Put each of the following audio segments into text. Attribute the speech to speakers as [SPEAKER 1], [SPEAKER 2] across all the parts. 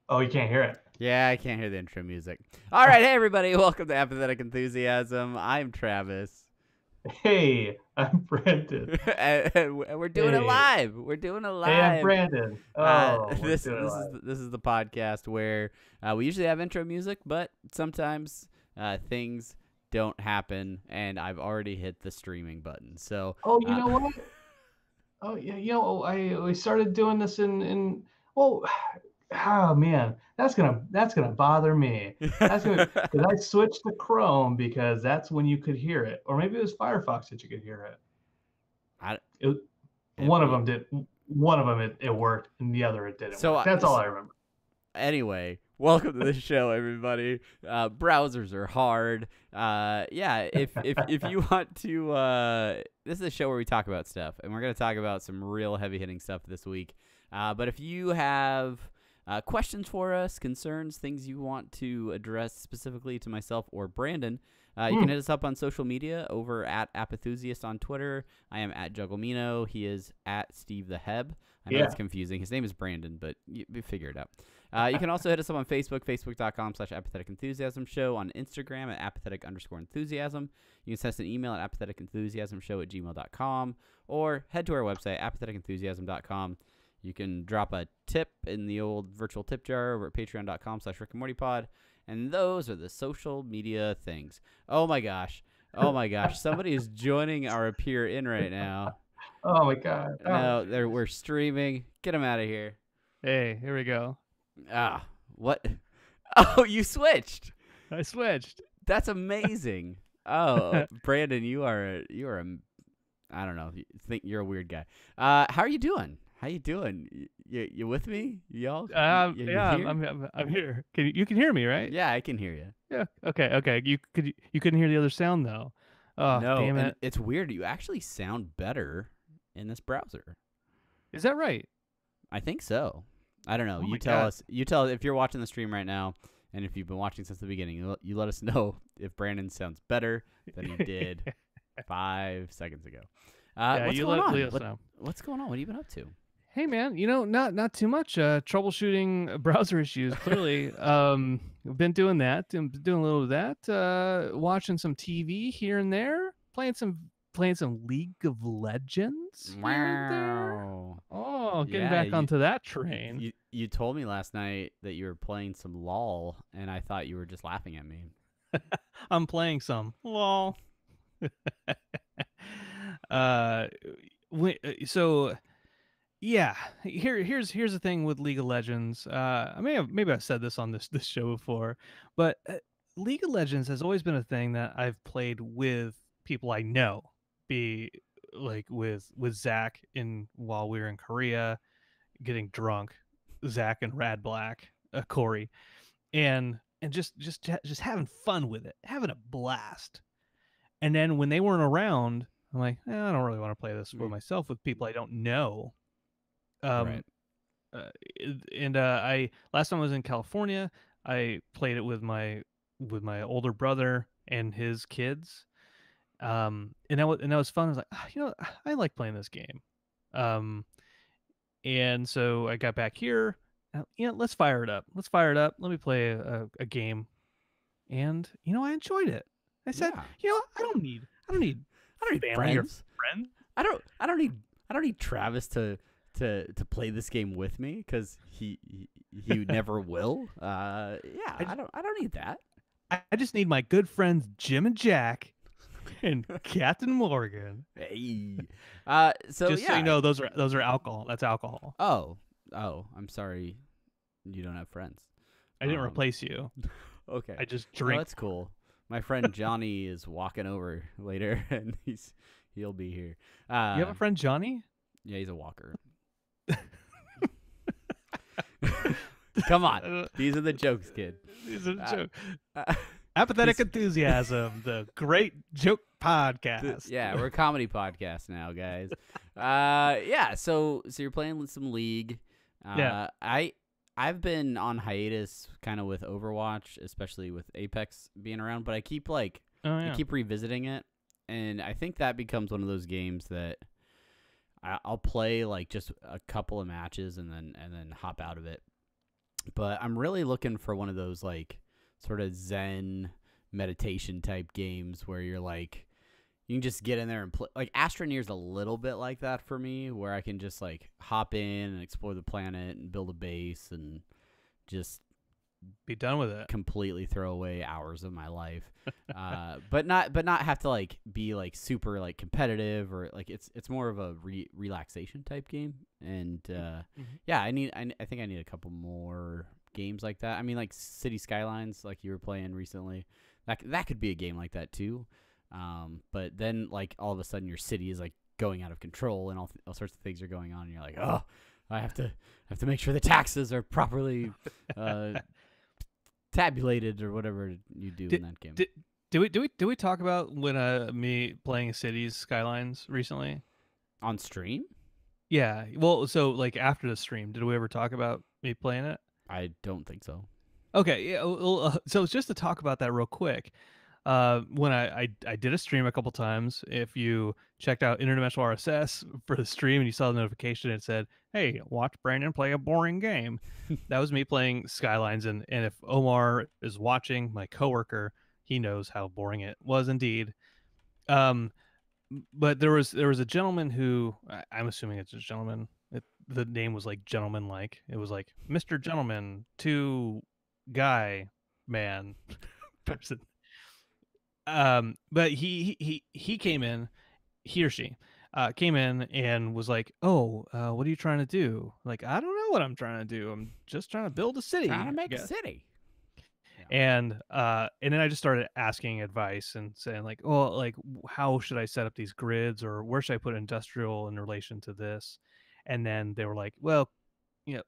[SPEAKER 1] Oh, you can't hear it.
[SPEAKER 2] Yeah, I can't hear the intro music. All right, hey everybody, welcome to Apathetic Enthusiasm. I'm Travis,
[SPEAKER 1] Hey, I'm Brandon.
[SPEAKER 2] and we're doing it
[SPEAKER 1] Hey,
[SPEAKER 2] live. We're doing it
[SPEAKER 1] hey, I'm
[SPEAKER 2] live.
[SPEAKER 1] Brandon. Oh, we're
[SPEAKER 2] This
[SPEAKER 1] doing it
[SPEAKER 2] this is
[SPEAKER 1] live.
[SPEAKER 2] this is the podcast where we usually have intro music, but sometimes things don't happen, and I've already hit the streaming button. So,
[SPEAKER 1] Oh, you know what? Oh, yeah, I we started doing this in oh, oh man, that's gonna bother me. That's gonna because I switched to Chrome because that's when you could hear it, or maybe it was Firefox that you could hear it.
[SPEAKER 2] I,
[SPEAKER 1] It
[SPEAKER 2] it,
[SPEAKER 1] one of them did. One of them it worked, and the other it didn't
[SPEAKER 2] so
[SPEAKER 1] work. That's all I remember.
[SPEAKER 2] Anyway, welcome to the show, everybody. Browsers are hard. Yeah, if you want to, this is a show where we talk about stuff, and we're gonna talk about some real heavy hitting stuff this week. But if you have questions for us, concerns, things you want to address specifically to myself or Brandon, you can hit us up on social media over at Apathusiast on Twitter. I am at Jugglemino. He is at Steve the Heb. I know it's confusing. His name is Brandon, but you figure it out. You can also hit us up on Facebook, facebook.com/apathetic enthusiasm show, on Instagram at apathetic_enthusiasm. You can send us an email at apatheticenthusiasmshow@gmail.com, or head to our website, apatheticenthusiasm.com. You can drop a tip in the old virtual tip jar over at patreon.com/rickandmortypod. And those are the social media things. Oh my gosh. Somebody is joining our appear in right now.
[SPEAKER 1] Oh my God. Oh.
[SPEAKER 2] No, we're streaming. Get him out of here.
[SPEAKER 3] Hey, here we go.
[SPEAKER 2] What? Oh, you switched.
[SPEAKER 3] I switched.
[SPEAKER 2] That's amazing. Oh, Brandon, you are I don't know. Think you're a weird guy. How are you doing? How you doing? You with me? Y'all?
[SPEAKER 3] Yeah,
[SPEAKER 2] here?
[SPEAKER 3] I'm here. You can hear me, right?
[SPEAKER 2] Yeah, I can hear you.
[SPEAKER 3] Yeah. Okay. You couldn't hear the other sound though. Oh,
[SPEAKER 2] no,
[SPEAKER 3] damn it!
[SPEAKER 2] It's weird. You actually sound better in this browser.
[SPEAKER 3] Is that right?
[SPEAKER 2] I think so. I don't know.
[SPEAKER 3] Oh
[SPEAKER 2] You
[SPEAKER 3] my
[SPEAKER 2] tell
[SPEAKER 3] God.
[SPEAKER 2] us. You tell if you're watching the stream right now, and if you've been watching since the beginning, you let us know if Brandon sounds better than he did 5 seconds ago.
[SPEAKER 3] Yeah,
[SPEAKER 2] what's
[SPEAKER 3] you
[SPEAKER 2] going
[SPEAKER 3] let
[SPEAKER 2] on?
[SPEAKER 3] Leo know.
[SPEAKER 2] What's going on? What have you been up to?
[SPEAKER 3] Hey man, not too much. Troubleshooting browser issues. Clearly, I've been doing that. Doing a little of that. Watching some TV here and there. Playing some League of Legends here and there.
[SPEAKER 2] Wow.
[SPEAKER 3] Oh, getting back onto that train.
[SPEAKER 2] You told me last night that you were playing some LOL, and I thought you were just laughing at me.
[SPEAKER 3] I'm playing some LOL. So yeah, here's the thing with League of Legends. Maybe I've said this on this show before, but League of Legends has always been a thing that I've played with people I know. Be like with Zach while we were in Korea, getting drunk, Zach and Rad Black, Corey, and just having fun with it, having a blast. And then when they weren't around, I'm like, I don't really want to play this for myself with people I don't know.
[SPEAKER 2] Right.
[SPEAKER 3] I last time I was in California, I played it with my older brother and his kids. And that was fun. I was like, I like playing this game. And so I got back here. Let's fire it up. Let me play a game. And I enjoyed it. I said, I don't need family or
[SPEAKER 2] friends.
[SPEAKER 3] friends.
[SPEAKER 2] I don't need Travis to play this game with me because he never will. I don't need that.
[SPEAKER 3] I just need my good friends Jim and Jack and Captain Morgan.
[SPEAKER 2] Hey.
[SPEAKER 3] So you know, those are alcohol. That's alcohol.
[SPEAKER 2] Oh, I'm sorry. You don't have friends.
[SPEAKER 3] I didn't replace you.
[SPEAKER 2] Okay.
[SPEAKER 3] I just drink.
[SPEAKER 2] Oh, that's cool. My friend Johnny is walking over later, and he'll be here.
[SPEAKER 3] You have a friend Johnny?
[SPEAKER 2] Yeah, he's a walker. Come on, these are the jokes, kid.
[SPEAKER 3] These are the jokes. Apathetic Enthusiasm, the great joke podcast.
[SPEAKER 2] Yeah, we're a comedy podcast now, guys. So you're playing with some League.
[SPEAKER 3] Yeah.
[SPEAKER 2] I've been on hiatus kind of with Overwatch, especially with Apex being around, but I keep I keep revisiting it, and I think that becomes one of those games that I'll play like just a couple of matches and then hop out of it. But I'm really looking for one of those like sort of Zen meditation type games where you're like you can just get in there and play. Like Astroneer's a little bit like that for me, where I can just like hop in and explore the planet and build a base and just
[SPEAKER 3] Be done with it.
[SPEAKER 2] completely throw away hours of my life. But not have to like be like super like competitive, or like it's more of a relaxation type game. And yeah, I think I need a couple more games like that. I mean, like City Skylines, like you were playing recently, that could be a game like that too. But then like all of a sudden your city is like going out of control and all sorts of things are going on, and you're like, oh, I have to make sure the taxes are properly tabulated or whatever you do in that game.
[SPEAKER 3] Did we talk about when me playing Cities Skylines recently
[SPEAKER 2] On stream?
[SPEAKER 3] Yeah, well, so like after the stream, did we ever talk about me playing it?
[SPEAKER 2] I don't think so.
[SPEAKER 3] Okay, yeah. Well, so just to talk about that real quick, when I did a stream a couple times. If you checked out Interdimensional RSS for the stream and you saw the notification, it said, "Hey, watch Brandon play a boring game." That was me playing Skylines, and if Omar is watching, my coworker, he knows how boring it was indeed. But there was a gentleman who I'm assuming it's a gentleman. The name was like gentleman like. It was like Mr. Gentleman to guy man person. But he came in, he or she came in and was like, "Oh, what are you trying to do?" Like, I don't know what I'm trying to do. I'm just trying to build a city.
[SPEAKER 2] Trying to make a city.
[SPEAKER 3] And then I just started asking advice and saying like, "Oh, like how should I set up these grids, or where should I put industrial in relation to this?" And then they were like, "Well, you know,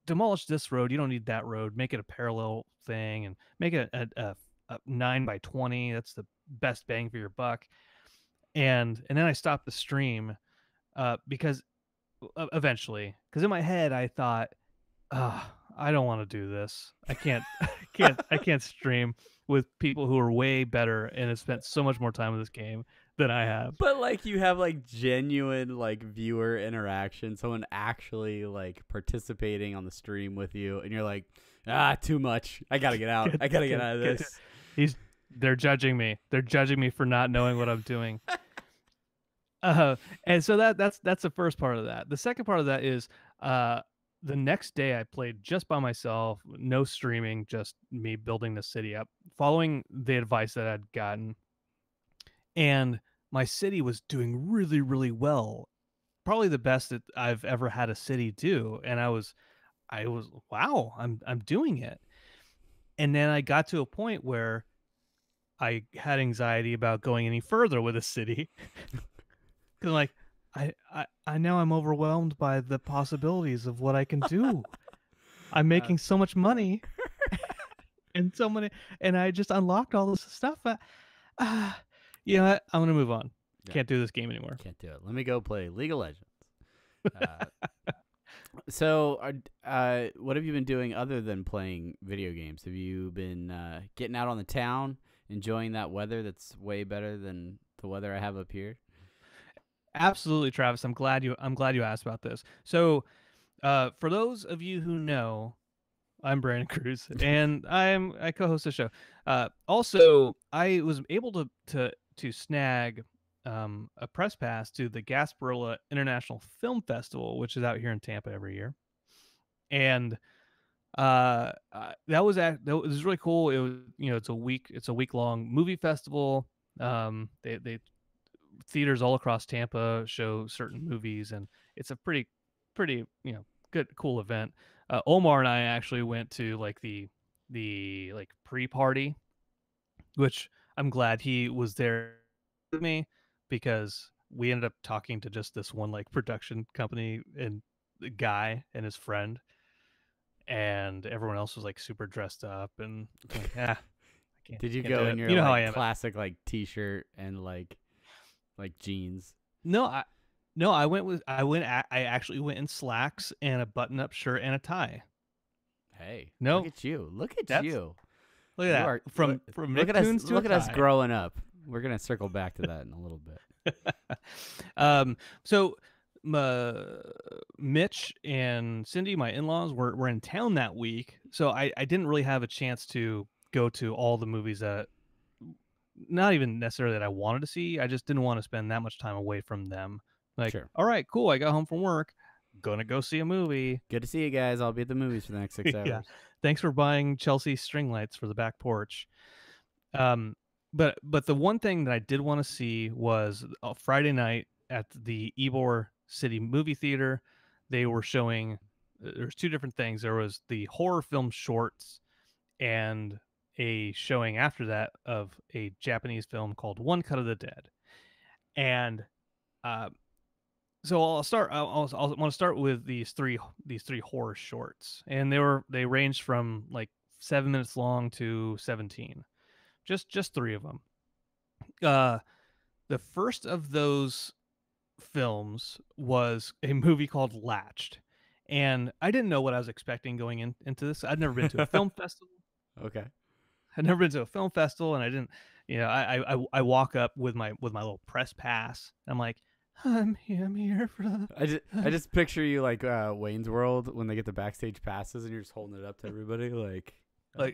[SPEAKER 3] demolish this road. You don't need that road. Make it a parallel thing, and make it a 9 by 20. That's the best bang for your buck." And then I stopped the stream because eventually, because in my head I thought, I don't want to do this. I can't, I can't stream with people who are way better and have spent so much more time with this game than I have.
[SPEAKER 2] But like you have like genuine like viewer interaction, someone actually like participating on the stream with you, and you're like, too much. I gotta get out. I gotta get out of this.
[SPEAKER 3] They're judging me. They're judging me for not knowing what I'm doing. And so that's the first part of that. The second part of that is the next day I played just by myself, no streaming, just me building the city up, following the advice that I'd gotten. And my city was doing really, really well. Probably the best that I've ever had a city do. And I was wow, I'm doing it. And then I got to a point where I had anxiety about going any further with a city. Cause like I know I'm overwhelmed by the possibilities of what I can do. I'm making so much money and so many, and I just unlocked all this stuff. You know what? I'm gonna move on.
[SPEAKER 2] Yeah.
[SPEAKER 3] Can't do this game anymore.
[SPEAKER 2] Can't do it. Let me go play League of Legends. So, what have you been doing other than playing video games? Have you been getting out on the town, enjoying that weather that's way better than the weather I have up here?
[SPEAKER 3] Absolutely, Travis. I'm glad you asked about this. So, for those of you who know, I'm Brandon Cruz, and I co-host the show. Also, I was able to snag a press pass to the Gasparilla International Film Festival, which is out here in Tampa every year, and that was really cool. It was, it's a week long movie festival. They theaters all across Tampa show certain movies, and it's a pretty good, cool event. Omar and I actually went to like the like pre-party, which I'm glad he was there with me, because we ended up talking to just this one like production company and the guy and his friend, and everyone else was like super dressed up and like, I can't.
[SPEAKER 2] Did you go in your classic like t-shirt and like jeans?
[SPEAKER 3] No, I actually went in slacks and a button-up shirt and a tie.
[SPEAKER 2] Hey,
[SPEAKER 3] no,
[SPEAKER 2] look at you! Look at you!
[SPEAKER 3] Look at that! From
[SPEAKER 2] look at us! Look at us growing up. We're gonna circle back to that in a little bit.
[SPEAKER 3] So Mitch and Cindy, my in-laws, were in town that week, so I didn't really have a chance to go to all the movies that, not even necessarily that I wanted to see. I just didn't want to spend that much time away from them. Like,
[SPEAKER 2] Sure.
[SPEAKER 3] all right, cool. I got home from work. Gonna go see a movie.
[SPEAKER 2] Good to see you guys. I'll be at the movies for the next 6 hours.
[SPEAKER 3] Yeah. Thanks for buying Chelsea string lights for the back porch. But the one thing that I did want to see was Friday night at the Ybor City movie theater. They were showing, there's two different things. There was the horror film shorts and a showing after that of a Japanese film called One Cut of the Dead. And so I'll start. I want to start with these three horror shorts, and they ranged from like 7 minutes long to 17, just three of them. The first of those films was a movie called Latched, and I didn't know what I was expecting going into this. I'd never been to a film festival.
[SPEAKER 2] Okay.
[SPEAKER 3] I'd never been to a film festival, and I didn't. I walk up with my little press pass. I'm like, I'm here for the.
[SPEAKER 2] I just picture you like Wayne's World when they get the backstage passes and you're just holding it up to everybody like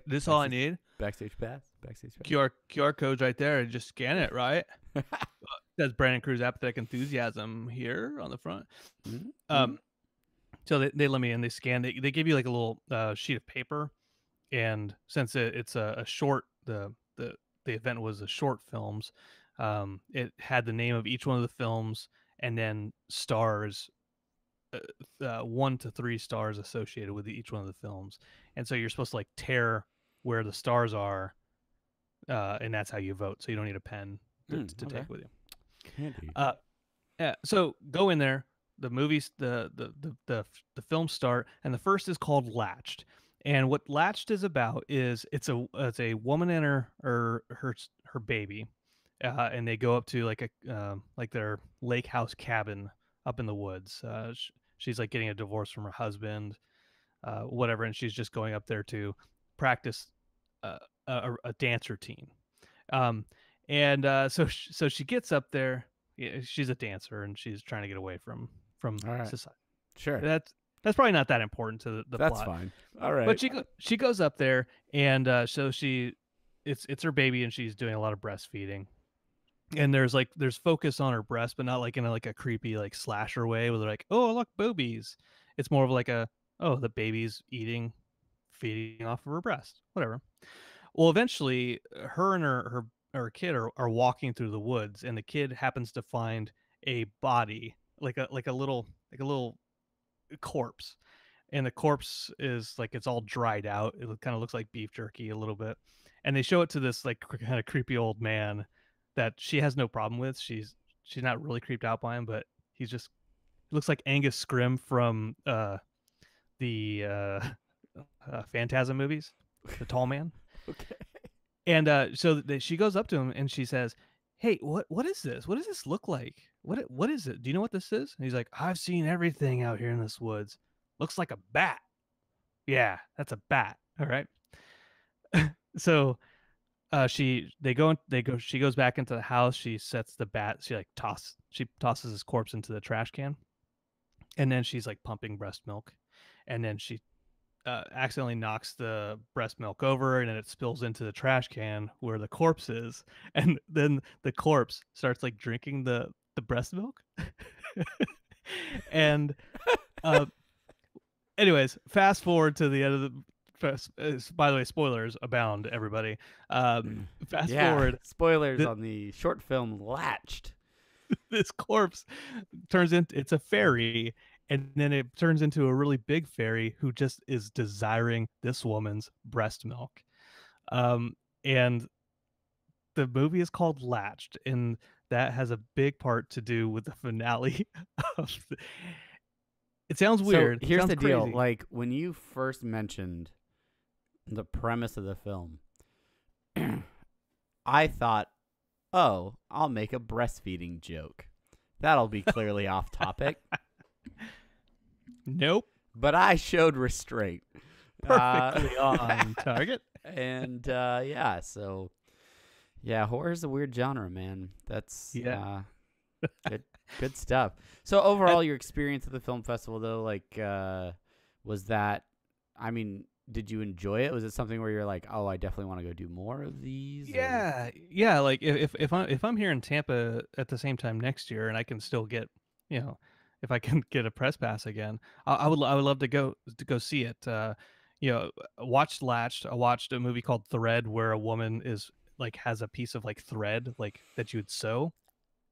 [SPEAKER 3] This all I need.
[SPEAKER 2] backstage pass.
[SPEAKER 3] QR codes right there. Just scan it, right? Says Brandon Cruz Apathetic Enthusiasm here on the front.
[SPEAKER 2] Mm-hmm.
[SPEAKER 3] So they let me in. They scan. They give you like a little sheet of paper, and since it's a short, the event was a short films. It had the name of each one of the films and then stars, 1 to 3 stars associated with each one of the films. And so you're supposed to like tear where the stars are, and that's how you vote. So you don't need a pen to
[SPEAKER 2] okay.
[SPEAKER 3] take with you.
[SPEAKER 2] Candy.
[SPEAKER 3] Yeah. So go in there. The movies, the films start, and the first is called Latched. And what Latched is about is it's a woman and her baby, and they go up to like their lake house cabin up in the woods. She's like getting a divorce from her husband, whatever, and she's just going up there to practice a dance routine. So she gets up there. Yeah, she's a dancer and she's trying to get away from society.
[SPEAKER 2] Sure.
[SPEAKER 3] That's probably not that important to the
[SPEAKER 2] That's
[SPEAKER 3] plot.
[SPEAKER 2] fine. All right.
[SPEAKER 3] But she goes up there, and so it's her baby, and she's doing a lot of breastfeeding. And there's focus on her breast, but not like in a creepy like slasher way where they're like, oh look, boobies. It's more of like the baby's feeding off of her breast, whatever. Well, eventually, her and her kid are walking through the woods, and the kid happens to find a body, like a little corpse, and the corpse is like it's all dried out. It kind of looks like beef jerky a little bit, and they show it to this like kind of creepy old man that she has no problem with. She's not really creeped out by him, but he's just looks like Angus Scrim from the Phantasm movies, the tall man.
[SPEAKER 2] Okay.
[SPEAKER 3] And so she goes up to him and she says, hey, what is this? What does this look like? What is it? Do you know what this is? And he's like, I've seen everything out here in this woods. Looks like a bat. Yeah, that's a bat. All right. So she goes back into the house. She sets the bat. She tosses his corpse into the trash can. And then she's like pumping breast milk. And then she accidentally knocks the breast milk over, and then it spills into the trash can where the corpse is, and then the corpse starts like drinking the breast milk. And anyways, fast forward to the end of the by the way, spoilers abound, everybody. Fast forward,
[SPEAKER 2] spoilers on the short film Latched.
[SPEAKER 3] This corpse turns into, it's a fairy, and then it turns into a really big fairy who just is desiring this woman's breast milk. And the movie is called Latched, and that has a big part to do with the finale of it sounds weird.
[SPEAKER 2] So here's the deal.
[SPEAKER 3] Crazy.
[SPEAKER 2] Like when you first mentioned the premise of the film, I thought, oh, I'll make a breastfeeding joke. That'll be clearly off topic.
[SPEAKER 3] Nope.
[SPEAKER 2] But I showed restraint.
[SPEAKER 3] Perfectly on target.
[SPEAKER 2] And so horror is a weird genre, man. That's Good stuff. So overall, your experience at the film festival, though, like, was that? I mean, did you enjoy it? Was it something where you're like, oh, I definitely want to go do more of these? Or?
[SPEAKER 3] Yeah. Like if I'm here in Tampa at the same time next year, and I can still get, if I can get a press pass again, I would love to go see it. I watched Latched. I watched a movie called Thread, where a woman is like has a piece of like thread like that you would sew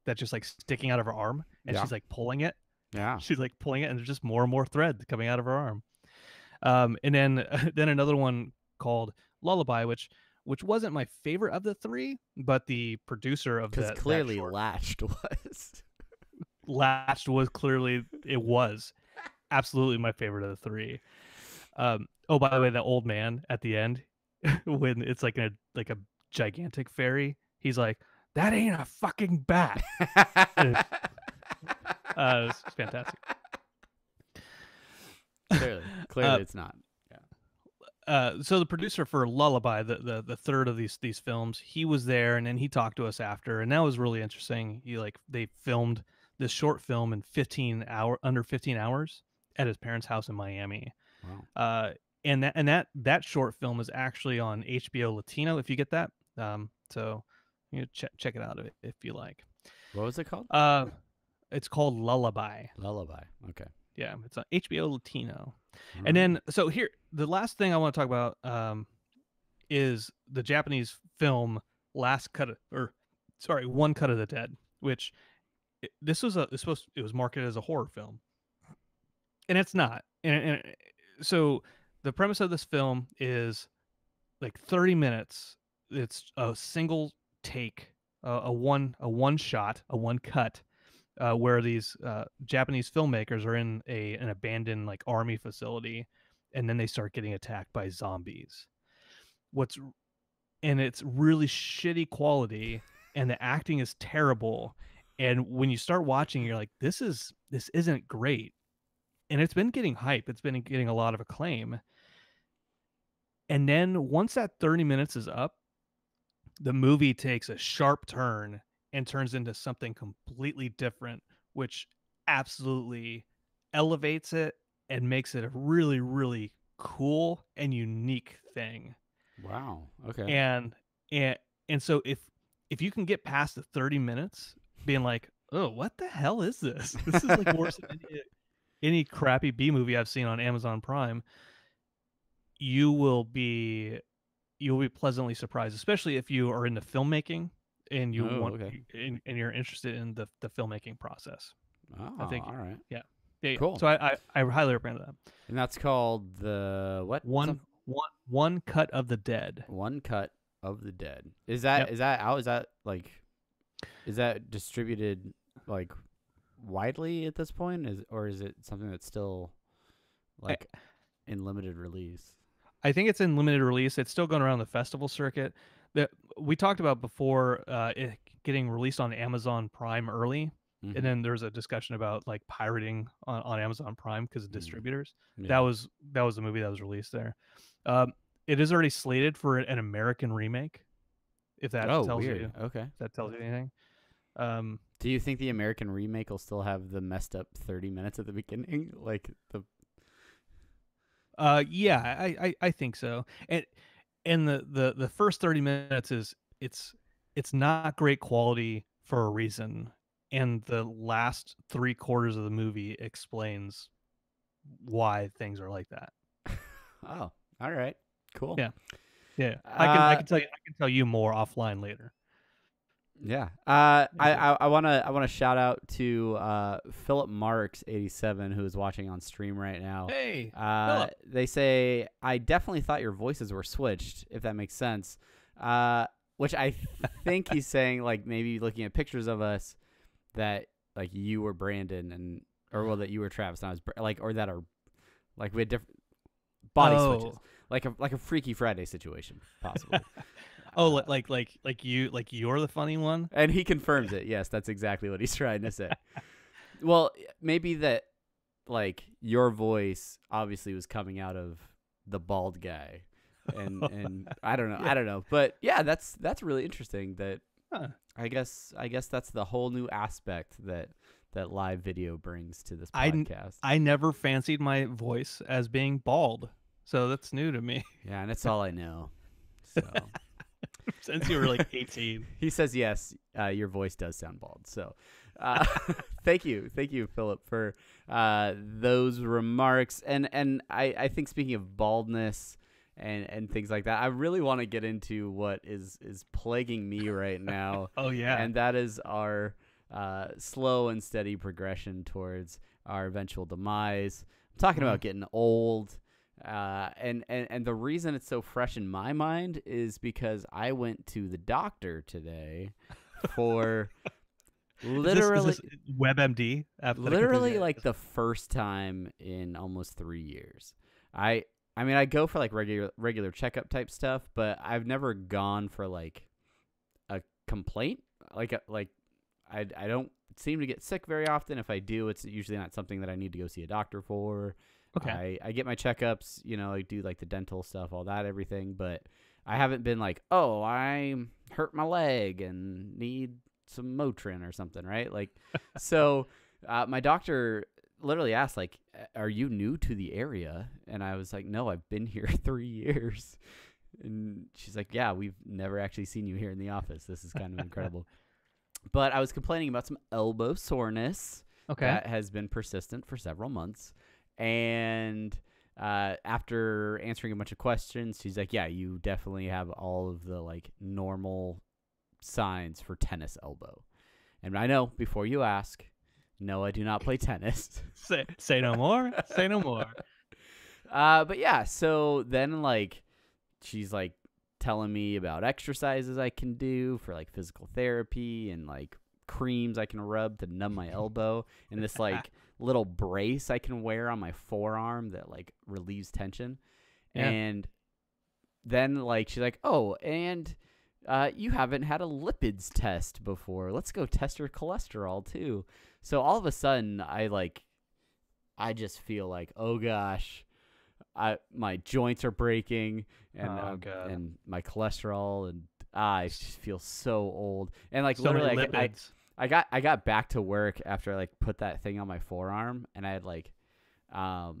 [SPEAKER 3] that's just like sticking out of her arm, and
[SPEAKER 2] Yeah.
[SPEAKER 3] she's like pulling it.
[SPEAKER 2] Yeah.
[SPEAKER 3] She's like pulling it, and there's just more and more thread coming out of her arm. And then then another one called Lullaby, which wasn't my favorite of the three, but the producer of
[SPEAKER 2] Because
[SPEAKER 3] that
[SPEAKER 2] clearly
[SPEAKER 3] short,
[SPEAKER 2] Latched was.
[SPEAKER 3] Latched was clearly it was absolutely my favorite of the three. Oh, by the way, that old man at the end when it's like a gigantic fairy, he's like, "That ain't a fucking bat." It's fantastic.
[SPEAKER 2] Clearly, it's not.
[SPEAKER 3] So the producer for Lullaby, the third of these films, he was there, and then he talked to us after, and that was really interesting. They filmed this short film in under 15 hours at his parents' house in Miami.
[SPEAKER 2] Wow.
[SPEAKER 3] And that short film is actually on HBO Latino, if you get that. So check it out if you like.
[SPEAKER 2] What was it called?
[SPEAKER 3] It's called Lullaby.
[SPEAKER 2] Lullaby. Okay.
[SPEAKER 3] Yeah, it's on HBO Latino. And then, so here, the last thing I want to talk about is the Japanese film One Cut of the Dead, which it was marketed as a horror film, and it's not. And so the premise of this film is like 30 minutes. It's a single take, a one shot, a one cut. Where these Japanese filmmakers are in an abandoned like army facility, and then they start getting attacked by zombies. And it's really shitty quality, and the acting is terrible. And when you start watching, you're like, this isn't great. And it's been getting hype. It's been getting a lot of acclaim. And then once that 30 minutes is up, the movie takes a sharp turn and turns into something completely different, which absolutely elevates it and makes it a really, really cool and unique thing.
[SPEAKER 2] Wow. Okay.
[SPEAKER 3] And so if you can get past the 30 minutes being like, oh, what the hell is this? This is like worse than any crappy B movie I've seen on Amazon Prime, you will be pleasantly surprised, especially if you are into filmmaking and and you're interested in the filmmaking process.
[SPEAKER 2] Oh,
[SPEAKER 3] I think,
[SPEAKER 2] all right.
[SPEAKER 3] Yeah.
[SPEAKER 2] Cool.
[SPEAKER 3] So I highly recommend that.
[SPEAKER 2] And that's called the what?
[SPEAKER 3] One Cut of the Dead.
[SPEAKER 2] One Cut of the Dead. Is that out? Is that distributed like widely at this point? Or is it something that's still like in limited release?
[SPEAKER 3] I think it's in limited release. It's still going around the festival circuit. That we talked about before, it getting released on Amazon Prime early, and then there's a discussion about like pirating on Amazon Prime because of distributors.
[SPEAKER 2] Yeah.
[SPEAKER 3] That was the movie that was released there. It is already slated for an American remake. If that tells you,
[SPEAKER 2] okay,
[SPEAKER 3] if that tells you anything.
[SPEAKER 2] Do you think the American remake will still have the messed up 30 minutes at the beginning, like the?
[SPEAKER 3] Yeah, I think so. And the first 30 minutes it's not great quality for a reason, and the last 3/4 of the movie explains why things are like that.
[SPEAKER 2] Oh, all right, cool.
[SPEAKER 3] Yeah. I can tell you more offline later.
[SPEAKER 2] Yeah. I wanna shout out to Philip Marks 87 who is watching on stream right now.
[SPEAKER 3] Hey,
[SPEAKER 2] they say I definitely thought your voices were switched, if that makes sense. Which I think he's saying like maybe looking at pictures of us that like you were Brandon that you were Travis and I was like, or that are like we had different body switches, like a Freaky Friday situation possibly.
[SPEAKER 3] Oh, like you're the funny one?
[SPEAKER 2] And he confirms it. Yes, that's exactly what he's trying to say. Well, maybe that like your voice obviously was coming out of the bald guy. And I don't know.
[SPEAKER 3] Yeah.
[SPEAKER 2] I don't know. But yeah, that's really interesting that
[SPEAKER 3] Huh.
[SPEAKER 2] I guess that's the whole new aspect that live video brings to this
[SPEAKER 3] I
[SPEAKER 2] podcast.
[SPEAKER 3] I never fancied my voice as being bald, so that's new to me.
[SPEAKER 2] Yeah, and it's all I know. So
[SPEAKER 3] Since you were like 18.
[SPEAKER 2] he says yes. Your voice does sound bald. So thank you, Philip, for those remarks. And I think speaking of baldness and things like that, I really want to get into what is plaguing me right now.
[SPEAKER 3] Oh yeah.
[SPEAKER 2] And that is our slow and steady progression towards our eventual demise. I'm talking about getting old. And the reason it's so fresh in my mind is because I went to the doctor today for literally
[SPEAKER 3] is this WebMD.
[SPEAKER 2] literally like the first time in almost 3 years. I mean, I go for like regular checkup type stuff, but I've never gone for like a complaint. Like I don't seem to get sick very often. If I do, it's usually not something that I need to go see a doctor for.
[SPEAKER 3] Okay.
[SPEAKER 2] I get my checkups, I do like the dental stuff, all that, everything, but I haven't been like, oh, I hurt my leg and need some Motrin or something, right? Like, so my doctor literally asked, like, are you new to the area? And I was like, no, I've been here 3 years. And she's like, yeah, we've never actually seen you here in the office. This is kind of incredible. But I was complaining about some elbow soreness that has been persistent for several months. And after answering a bunch of questions, she's like, yeah, you definitely have all of the like normal signs for tennis elbow. And I know, before you ask, no, I do not play tennis.
[SPEAKER 3] Say no more. Say no more.
[SPEAKER 2] But yeah, so then like she's like telling me about exercises I can do for like physical therapy and like creams I can rub to numb my elbow, and this like little brace I can wear on my forearm that like relieves tension. Yeah. And then like she's like, oh, and you haven't had a lipids test before. Let's go test your cholesterol too. So all of a sudden I just feel like, oh gosh, my joints are breaking and my cholesterol, and I just feel so old. And like so literally I got back to work after I like put that thing on my forearm, and I had like I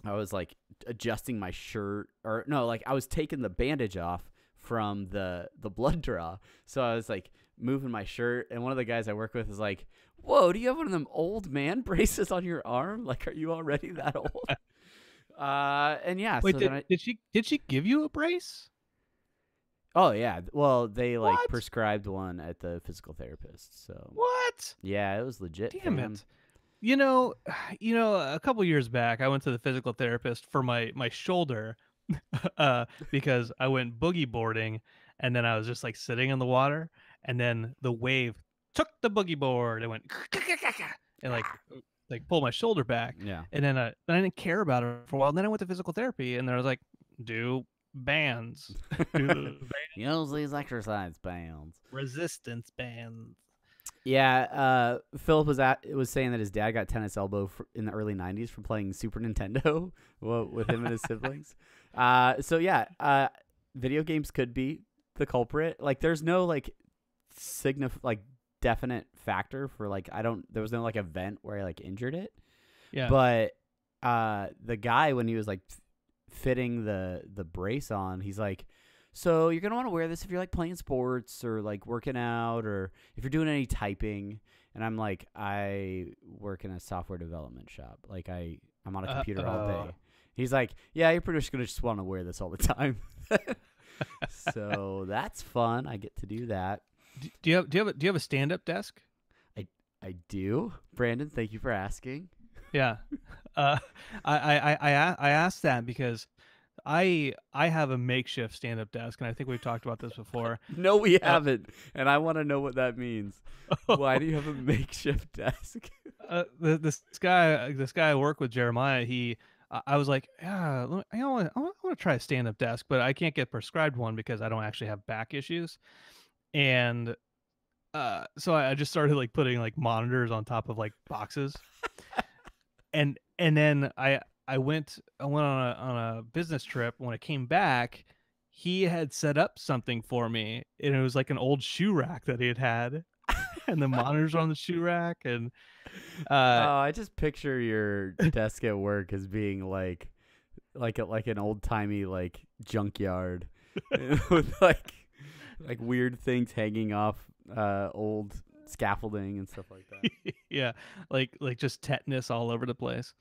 [SPEAKER 2] was like adjusting my shirt, or no, like I was taking the bandage off from the blood draw. So I was like moving my shirt, and one of the guys I work with is like, whoa, do you have one of them old man braces on your arm? Like, are you already that old? And yeah.
[SPEAKER 3] Wait,
[SPEAKER 2] so
[SPEAKER 3] did she give you a brace?
[SPEAKER 2] Oh yeah. Well, they like prescribed one at the physical therapist. So
[SPEAKER 3] what?
[SPEAKER 2] Yeah, it was legit.
[SPEAKER 3] Damn it. You know, a couple years back, I went to the physical therapist for my shoulder, because I went boogie boarding, and then I was just like sitting in the water, and then the wave took the boogie board and went and like pulled my shoulder back.
[SPEAKER 2] Yeah.
[SPEAKER 3] And then I didn't care about it for a while. And then I went to physical therapy, and then I was like, do bands.
[SPEAKER 2] Use these exercise bands.
[SPEAKER 3] Resistance bands.
[SPEAKER 2] Yeah, Philip was saying that his dad got tennis elbow in the early 90s from playing Super Nintendo with him and his siblings. So yeah, video games could be the culprit. Like, there's no like definite factor for like, there was no like event where I like injured it.
[SPEAKER 3] Yeah.
[SPEAKER 2] But the guy, when he was like fitting the brace on, he's like, so you're going to want to wear this if you're like playing sports or like working out, or if you're doing any typing. And I'm like, I work in a software development shop. Like I'm on a computer all day. He's like, yeah, you're pretty much going to just want to wear this all the time. So that's fun. I get to do that.
[SPEAKER 3] Do you have a stand-up desk?
[SPEAKER 2] I do. Brandon, thank you for asking.
[SPEAKER 3] Yeah. I asked that because I have a makeshift stand-up desk, and I think we've talked about this before.
[SPEAKER 2] No, we haven't, and I want to know what that means. Why do you have a makeshift desk?
[SPEAKER 3] This guy I work with, Jeremiah, I was like, yeah, I want to try a stand-up desk, but I can't get prescribed one because I don't actually have back issues. And so I just started like putting like monitors on top of like boxes. and then I went on a business trip. When I came back, he had set up something for me, and it was like an old shoe rack that he had, and the monitors on the shoe rack, and
[SPEAKER 2] I just picture your desk at work as being like an old timey like junkyard with like weird things hanging off old scaffolding and stuff like that.
[SPEAKER 3] yeah, like just tetanus all over the place.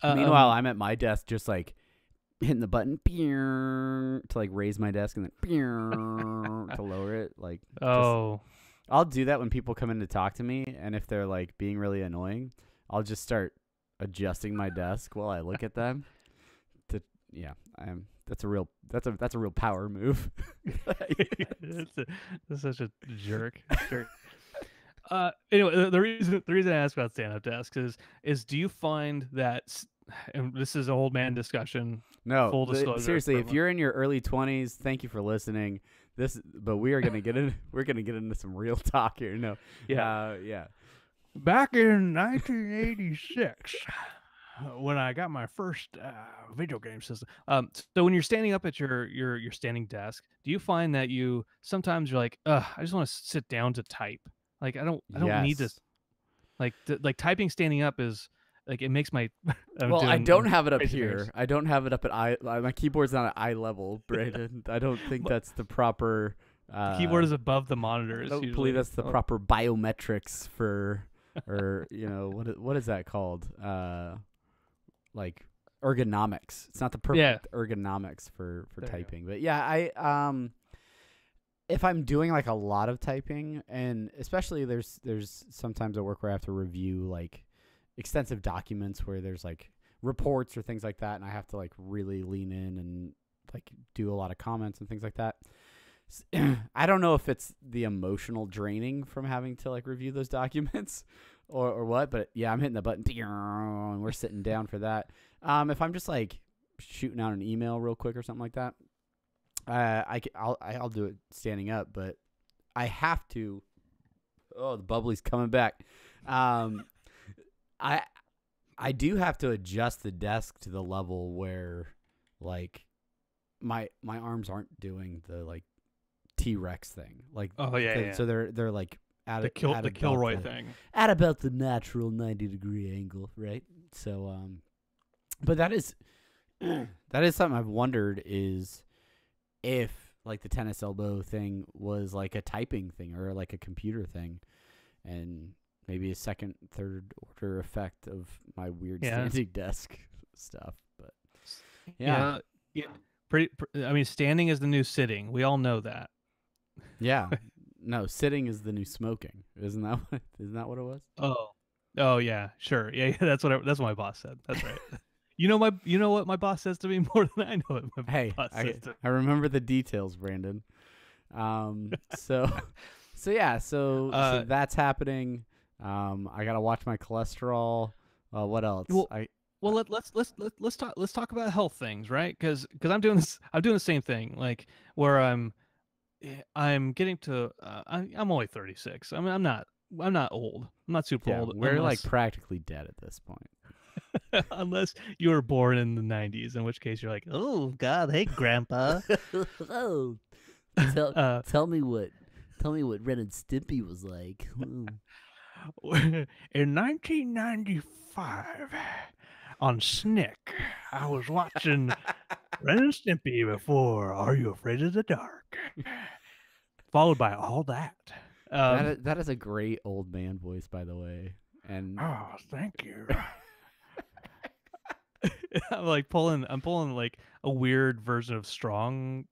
[SPEAKER 2] Meanwhile, I'm at my desk just like hitting the button to like raise my desk and then to lower it. Like, I'll do that when people come in to talk to me, and if they're like being really annoying, I'll just start adjusting my desk while I look at them. That's a real power move.
[SPEAKER 3] That's such a jerk. Anyway, the reason I asked about stand-up desks is do you find that, and this is an old man discussion.
[SPEAKER 2] No,
[SPEAKER 3] full disclosure,
[SPEAKER 2] seriously, if you're in your early 20s, thank you for listening. But we are gonna get into some real talk here. No, yeah.
[SPEAKER 3] Back in 1986, when I got my first video game system. So when you're standing up at your standing desk, do you find that you sometimes you're like, I just want to sit down to type. Like I don't need to. Like typing standing up is like it makes my.
[SPEAKER 2] I don't have it up here. I don't have it up at eye. My keyboard's not at eye level, Brandon. I don't think that's the proper.
[SPEAKER 3] The keyboard is above the monitor.
[SPEAKER 2] I don't believe that's the proper biometrics for, or what is that called? Like ergonomics. It's not the perfect ergonomics for typing. But yeah, if I'm doing like a lot of typing, and especially there's sometimes at work where I have to review like extensive documents where there's like reports or things like that, and I have to like really lean in and like do a lot of comments and things like that. I don't know if it's the emotional draining from having to like review those documents or what, but yeah, I'm hitting the button and we're sitting down for that. If I'm just like shooting out an email real quick or something like that, I'll do it standing up, but I have to. Oh, the bubbly's coming back. I do have to adjust the desk to the level where like my arms aren't doing the like T-Rex thing. Like so they're like at
[SPEAKER 3] the Kilroy thing
[SPEAKER 2] at about the natural 90-degree angle, right? So but that is something I've wondered is if like the tennis elbow thing was like a typing thing or like a computer thing, and maybe a second, third order effect of my weird standing desk stuff. But yeah.
[SPEAKER 3] I mean, standing is the new sitting. We all know that.
[SPEAKER 2] Yeah. No, sitting is the new smoking. Isn't that what it was?
[SPEAKER 3] Oh yeah, sure. Yeah, that's what my boss said. That's right. You know what my boss says to me more than I know what my boss says to me.
[SPEAKER 2] I remember the details, Brandon. So that's happening. I gotta watch my cholesterol. What else?
[SPEAKER 3] Well, let's talk about health things, right? Because I'm doing the same thing, like where I'm getting to. I'm only 36. I mean, I'm not old. I'm not super old.
[SPEAKER 2] We're like practically dead at this point.
[SPEAKER 3] Unless you were born in the 90s, in which case you're like, oh God, hey Grandpa.
[SPEAKER 2] Oh, tell me what Ren and Stimpy was like.
[SPEAKER 3] In 1995, on Snick, I was watching Ren and Stimpy before Are You Afraid of the Dark? Followed by All That.
[SPEAKER 2] That is a great old man voice, by the way. And
[SPEAKER 3] thank you. I'm pulling like a weird version of Strong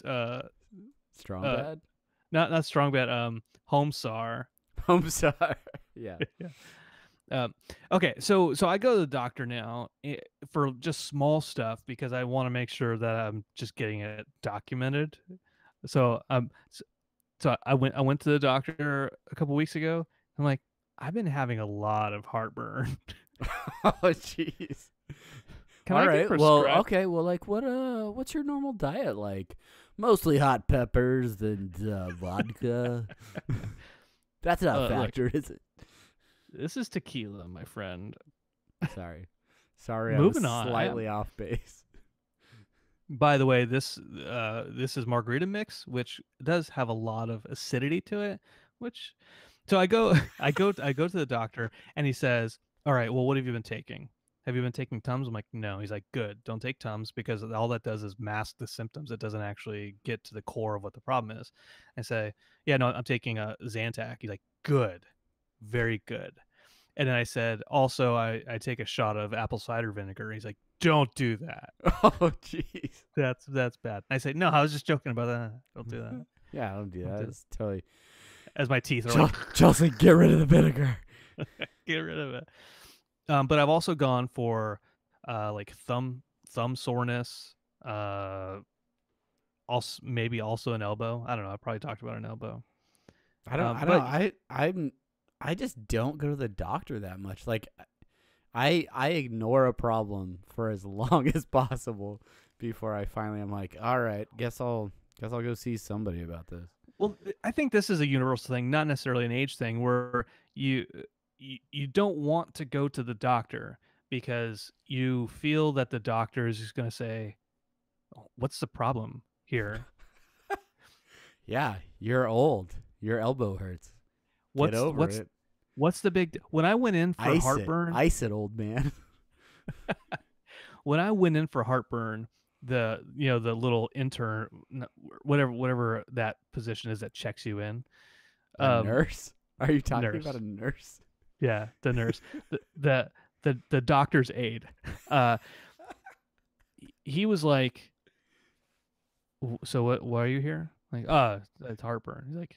[SPEAKER 2] Bad?
[SPEAKER 3] Not Strong Bad, Home Sar.
[SPEAKER 2] Yeah.
[SPEAKER 3] Okay, so I go to the doctor now for just small stuff because I want to make sure that I'm just getting it documented. So I went to the doctor a couple weeks ago. I'm like, I've been having a lot of heartburn.
[SPEAKER 2] Oh jeez. All right. Well, okay. Well, like, what's your normal diet like? Mostly hot peppers and vodka. That's not a factor, is it?
[SPEAKER 3] This is tequila, my friend.
[SPEAKER 2] Sorry.
[SPEAKER 3] Moving
[SPEAKER 2] I was
[SPEAKER 3] on.
[SPEAKER 2] slightly off base.
[SPEAKER 3] By the way, this is margarita mix, which does have a lot of acidity to it. Which, so I go I go to the doctor, and he says, "All right, well, what have you been taking? Have you been taking Tums?" I'm like, "No." He's like, "Good, don't take Tums because all that does is mask the symptoms. It doesn't actually get to the core of what the problem is." I say, "Yeah, no, I'm taking a Zantac." He's like, "Good, very good." And then I said, "Also, I take a shot of apple cider vinegar." He's like, "Don't do that.
[SPEAKER 2] Oh, jeez.
[SPEAKER 3] That's bad." I say, "No, I was just joking about that. Don't do that."
[SPEAKER 2] Yeah, I don't do
[SPEAKER 3] Don't
[SPEAKER 2] that.
[SPEAKER 3] do that.
[SPEAKER 2] It's totally.
[SPEAKER 3] As my teeth are like,
[SPEAKER 2] Chelsea, get rid of the vinegar.
[SPEAKER 3] get rid of it. But I've also gone for like thumb soreness. Also maybe also an elbow. I don't know. I probably talked about an elbow.
[SPEAKER 2] I don't
[SPEAKER 3] But
[SPEAKER 2] know. I just don't go to the doctor that much. Like I ignore a problem for as long as possible before I finally am like, all right, guess I'll go see somebody about this.
[SPEAKER 3] well, I think this is a universal thing, not necessarily an age thing, where you don't want to go to the doctor because you feel that the doctor is just going to say, "What's the problem here?
[SPEAKER 2] Yeah, you're old. Your elbow hurts. Get
[SPEAKER 3] What's
[SPEAKER 2] over it.
[SPEAKER 3] what's the big when I went in for
[SPEAKER 2] Ice
[SPEAKER 3] heartburn?"
[SPEAKER 2] it. Ice it, old man.
[SPEAKER 3] When I went in for heartburn, the the little intern, whatever that position is that checks you in,
[SPEAKER 2] A nurse? Are you talking
[SPEAKER 3] nurse,
[SPEAKER 2] about a nurse?
[SPEAKER 3] yeah, the nurse, the doctor's aide, uh, he was like, "So what? Why are you here?" Like, it's heartburn." He's like,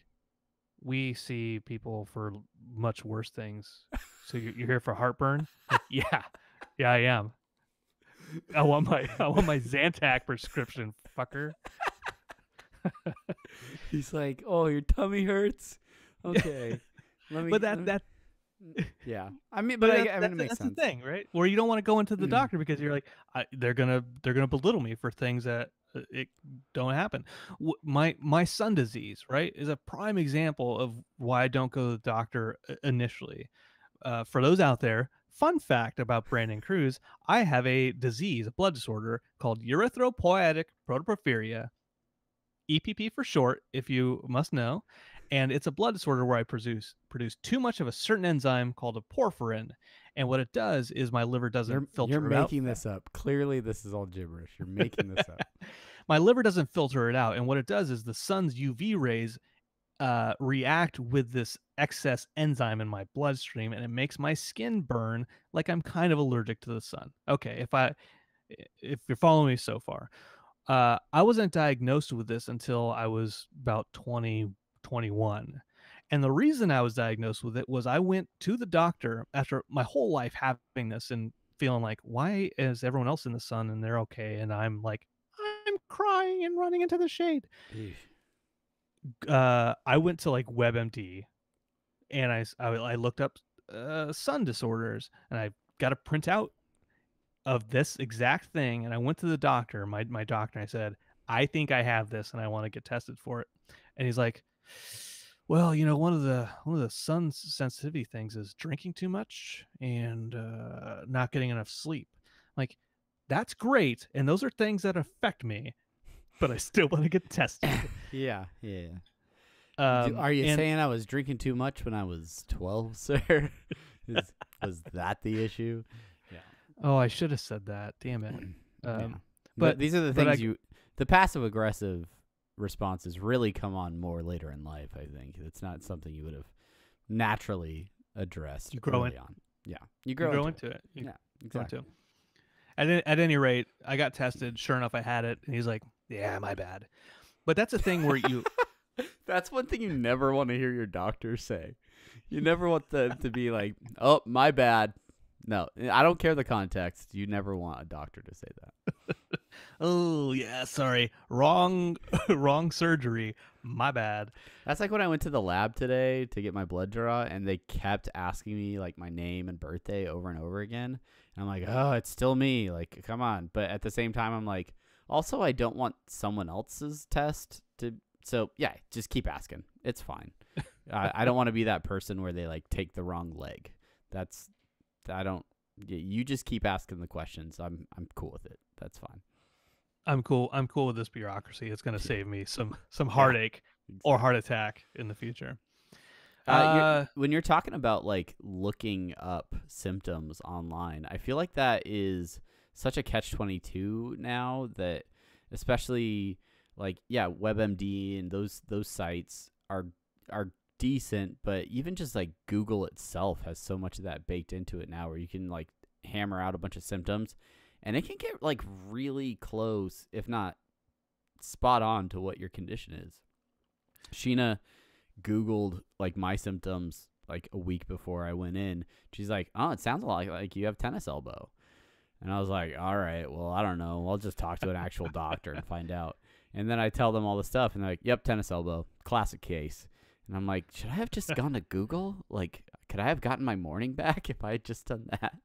[SPEAKER 3] "We see people for much worse things. So you're here for heartburn?" Like, yeah, yeah, I am. I want my Zantac prescription, fucker.
[SPEAKER 2] He's like, "Oh, your tummy hurts? Okay. Let me
[SPEAKER 3] But
[SPEAKER 2] let me-
[SPEAKER 3] that
[SPEAKER 2] Yeah. I mean,
[SPEAKER 3] but
[SPEAKER 2] but I
[SPEAKER 3] that,
[SPEAKER 2] mean it makes
[SPEAKER 3] that's
[SPEAKER 2] sense.
[SPEAKER 3] the thing, right? Where you don't want to go into the doctor because you're like, they're gonna belittle me for things that it don't happen. My sun disease, right, is a prime example of why I don't go to the doctor initially. For those out there, fun fact about Brandon Cruz: I have a disease, a blood disorder called erythropoietic protoporphyria, EPP for short, if you must know. And it's a blood disorder where I produce too much of a certain enzyme called a porphyrin. And what it does is my liver doesn't
[SPEAKER 2] You're
[SPEAKER 3] filter it out.
[SPEAKER 2] making this up. Clearly, this is all gibberish. You're making this up.
[SPEAKER 3] My liver doesn't filter it out. And what it does is the sun's UV rays react with this excess enzyme in my bloodstream, and it makes my skin burn like I'm kind of allergic to the sun. Okay, if you're following me so far. I wasn't diagnosed with this until I was about 2021. And the reason I was diagnosed with it was I went to the doctor after my whole life having this and feeling like, why is everyone else in the sun and they're okay? And I'm like, I'm crying and running into the shade. I went to like WebMD, and I looked up sun disorders, and I got a printout of this exact thing, and I went to the doctor, my doctor, and I said, "I think I have this and I want to get tested for it." And he's like, "Well, one of the sun sensitivity things is drinking too much and not getting enough sleep." Like, that's great, and those are things that affect me, but I still want to get tested.
[SPEAKER 2] Yeah. Are you
[SPEAKER 3] and
[SPEAKER 2] saying I was drinking too much when I was 12, sir? Was that the issue? Yeah.
[SPEAKER 3] Oh, I should have said that. Damn it.
[SPEAKER 2] Yeah.
[SPEAKER 3] But
[SPEAKER 2] these are the things the passive aggressive responses really come on more later in life. I think it's not something you would have naturally addressed.
[SPEAKER 3] You grow
[SPEAKER 2] early
[SPEAKER 3] in.
[SPEAKER 2] on. Yeah, you grow
[SPEAKER 3] into it.
[SPEAKER 2] Yeah,
[SPEAKER 3] Grow
[SPEAKER 2] exactly.
[SPEAKER 3] into it. At any rate, I got tested. Sure enough, I had it, and he's like, "Yeah, my bad." But that's a thing where you.
[SPEAKER 2] That's one thing you never want to hear your doctor say. You never want them to be like, "Oh, my bad." No, I don't care the context. You never want a doctor to say that.
[SPEAKER 3] Oh yeah, sorry, wrong surgery. My bad.
[SPEAKER 2] That's like when I went to the lab today to get my blood draw, and they kept asking me like my name and birthday over and over again. And I'm like, oh, it's still me. Like, come on. But at the same time, I'm like, also, I don't want someone else's test to. So yeah, just keep asking. It's fine. I don't want to be that person where they like take the wrong leg. I don't. You just keep asking the questions. I'm cool with it. That's fine.
[SPEAKER 3] I'm cool. I'm cool with this bureaucracy. It's going to
[SPEAKER 2] Yeah.
[SPEAKER 3] save me some
[SPEAKER 2] Yeah.
[SPEAKER 3] heartache or
[SPEAKER 2] Exactly.
[SPEAKER 3] heart attack in the future.
[SPEAKER 2] When you're talking about like looking up symptoms online, I feel like that is such a catch-22 now that especially like WebMD and those sites are decent, but even just like Google itself has so much of that baked into it now where you can like hammer out a bunch of symptoms and it can get like really close, if not spot on to what your condition is. Sheena Googled like my symptoms like a week before I went in. She's like, "Oh, it sounds a lot like you have tennis elbow." And I was like, "All right, well, I don't know. I'll just talk to an actual doctor and find out." And then I tell them all the stuff, and they're like, "Yep, tennis elbow, classic case." And I'm like, "Should I have just gone to Google? Like, could I have gotten my morning back if I had just done that?"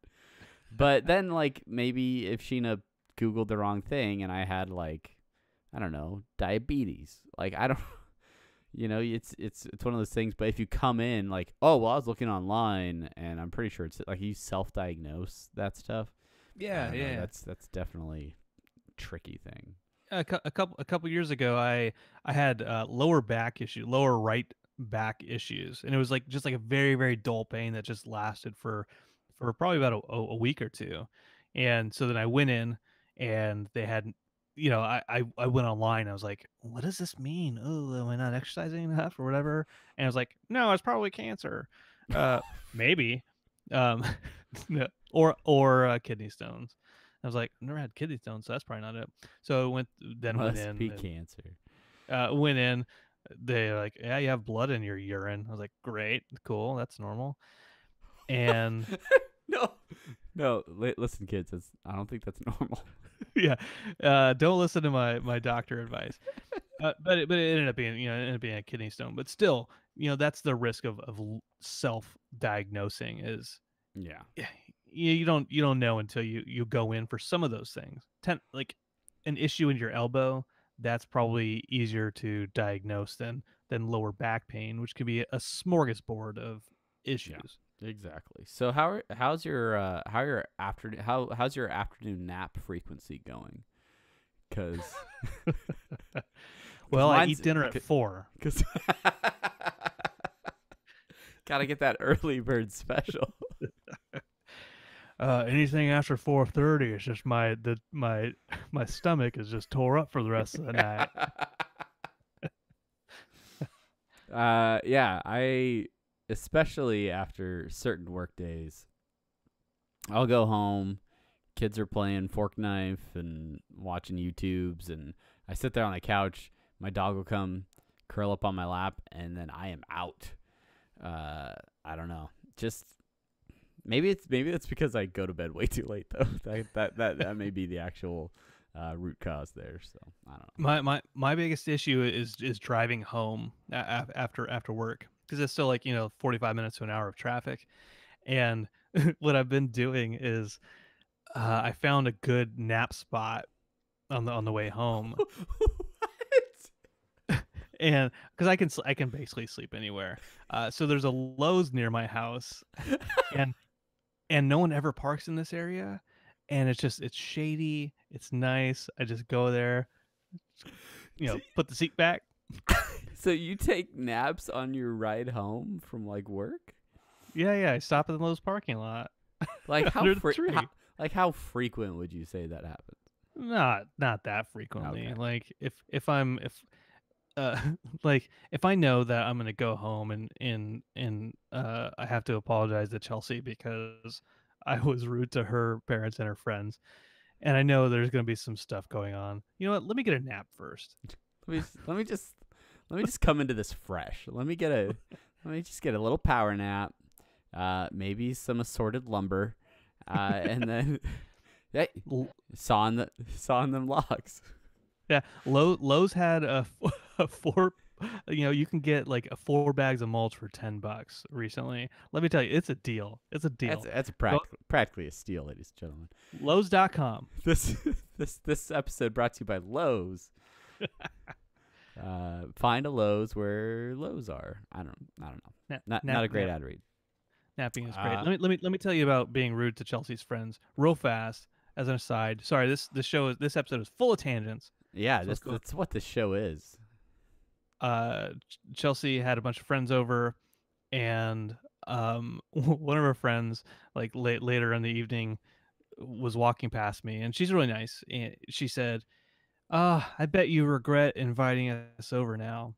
[SPEAKER 2] But then, like, maybe if Sheena Googled the wrong thing and I had like, I don't know, diabetes. Like, I don't. It's one of those things. But if you come in like, oh well, I was looking online, and I'm pretty sure it's like you self-diagnose that stuff. I
[SPEAKER 3] Yeah,
[SPEAKER 2] don't know.
[SPEAKER 3] yeah.
[SPEAKER 2] That's definitely a tricky thing.
[SPEAKER 3] A couple years ago, I had lower right back issues, and it was like just like a very very dull pain that just lasted for probably about a week or two, and so then I went in, and they had, I went online. I was like, what does this mean? Oh, am I not exercising enough or whatever? And I was like, no, it's probably cancer, maybe, um, no, or kidney stones. I was like, I've never had kidney stones, so that's probably not it. So I went
[SPEAKER 2] Must
[SPEAKER 3] in
[SPEAKER 2] be
[SPEAKER 3] and
[SPEAKER 2] cancer.
[SPEAKER 3] went in. They're like, yeah, you have blood in your urine. I was like, great, cool, that's normal. And
[SPEAKER 2] No, no. Listen, kids. I don't think that's normal.
[SPEAKER 3] yeah, don't listen to my doctor advice. But it ended up being, it ended up being a kidney stone. But still, that's the risk of self diagnosing is,
[SPEAKER 2] Yeah,
[SPEAKER 3] yeah, you don't know until you go in for some of those things. Like an issue in your elbow, that's probably easier to diagnose than lower back pain, which could be a smorgasbord of
[SPEAKER 2] yeah,
[SPEAKER 3] issues.
[SPEAKER 2] exactly. So how's your afternoon nap frequency going? Because
[SPEAKER 3] Well, I
[SPEAKER 2] mine's
[SPEAKER 3] eat dinner at 4.
[SPEAKER 2] because gotta get that early bird special.
[SPEAKER 3] Anything after 4:30 is just my stomach is just tore up for the rest of the night.
[SPEAKER 2] Yeah, I especially after certain work days, I'll go home. Kids are playing fork knife and watching YouTubes, and I sit there on the couch. My dog will come curl up on my lap, and then I am out. I don't know. Just maybe it's because I go to bed way too late though. That may be the actual root cause there. So I don't know.
[SPEAKER 3] My biggest issue is driving home after work, because it's still like 45 minutes to an hour of traffic. And what I've been doing is, I found a good nap spot on the way home, and because I can basically sleep anywhere. So there's a Lowe's near my house, and no one ever parks in this area, and it's shady, it's nice. I just go there, put the seat back.
[SPEAKER 2] So you take naps on your ride home from like work?
[SPEAKER 3] Yeah, I stop in the Lowe's parking lot.
[SPEAKER 2] Like
[SPEAKER 3] Under the tree.
[SPEAKER 2] how frequent would you say that happens?
[SPEAKER 3] Not that frequently.
[SPEAKER 2] Okay.
[SPEAKER 3] Like uh like if I know that I'm gonna go home and I have to apologize to Chelsea because I was rude to her parents and her friends, and I know there's gonna be some stuff going on. You know what? Let me get a nap first.
[SPEAKER 2] Let me just come into this fresh. Let me just get a little power nap. Maybe some assorted lumber, and then hey, sawing them logs.
[SPEAKER 3] Yeah, Lowe's had a four. You can get like 4 bags of mulch for $10 recently. Let me tell you, it's a deal. It's a deal.
[SPEAKER 2] That's
[SPEAKER 3] Go
[SPEAKER 2] practically a steal, ladies and gentlemen.
[SPEAKER 3] Lowe's.com.
[SPEAKER 2] This episode brought to you by Lowe's. Find a Lowe's where Lowe's are. I don't know. Not a great ad read.
[SPEAKER 3] Napping is great. Let me tell you about being rude to Chelsea's friends real fast. as an aside, sorry, this episode is full of tangents.
[SPEAKER 2] Yeah,
[SPEAKER 3] So
[SPEAKER 2] that's what this show is.
[SPEAKER 3] Chelsea had a bunch of friends over, and one of her friends, like later in the evening, was walking past me, and she's really nice. And she said, I bet you regret inviting us over now."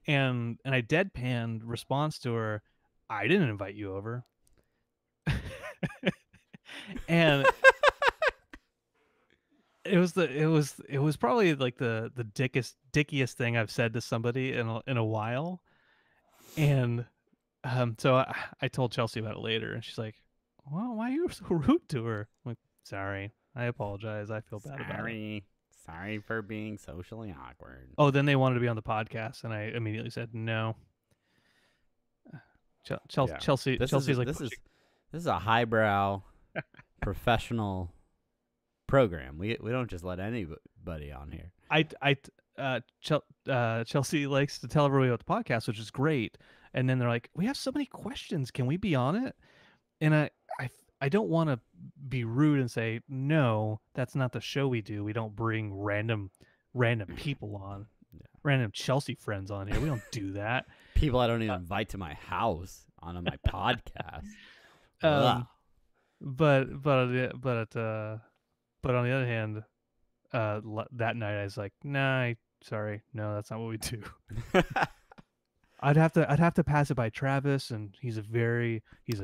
[SPEAKER 3] and I deadpanned response to her, "I didn't invite you over." And it was probably like the dickiest thing I've said to somebody in a while. And so I told Chelsea about it later, and she's like, "Well, why are you so rude to her?" I'm like, "Sorry, I apologize. I feel bad about it."
[SPEAKER 2] Sorry for being socially awkward.
[SPEAKER 3] Oh, then they wanted to be on the podcast, and I immediately said no. Chelsea's like,
[SPEAKER 2] this is a highbrow professional program. We don't just let anybody on here.
[SPEAKER 3] Chelsea likes to tell everybody about the podcast, which is great. And then they're like, "We have so many questions. Can we be on it?" And I don't want to be rude and say, "No, that's not the show we do. We don't bring random people on, random Chelsea friends on here. We don't do that."
[SPEAKER 2] People I don't even invite to my house on my podcast.
[SPEAKER 3] But on the other hand, that night I was like, "Nah, sorry, no, that's not what we do." I'd have to pass it by Travis, and he's a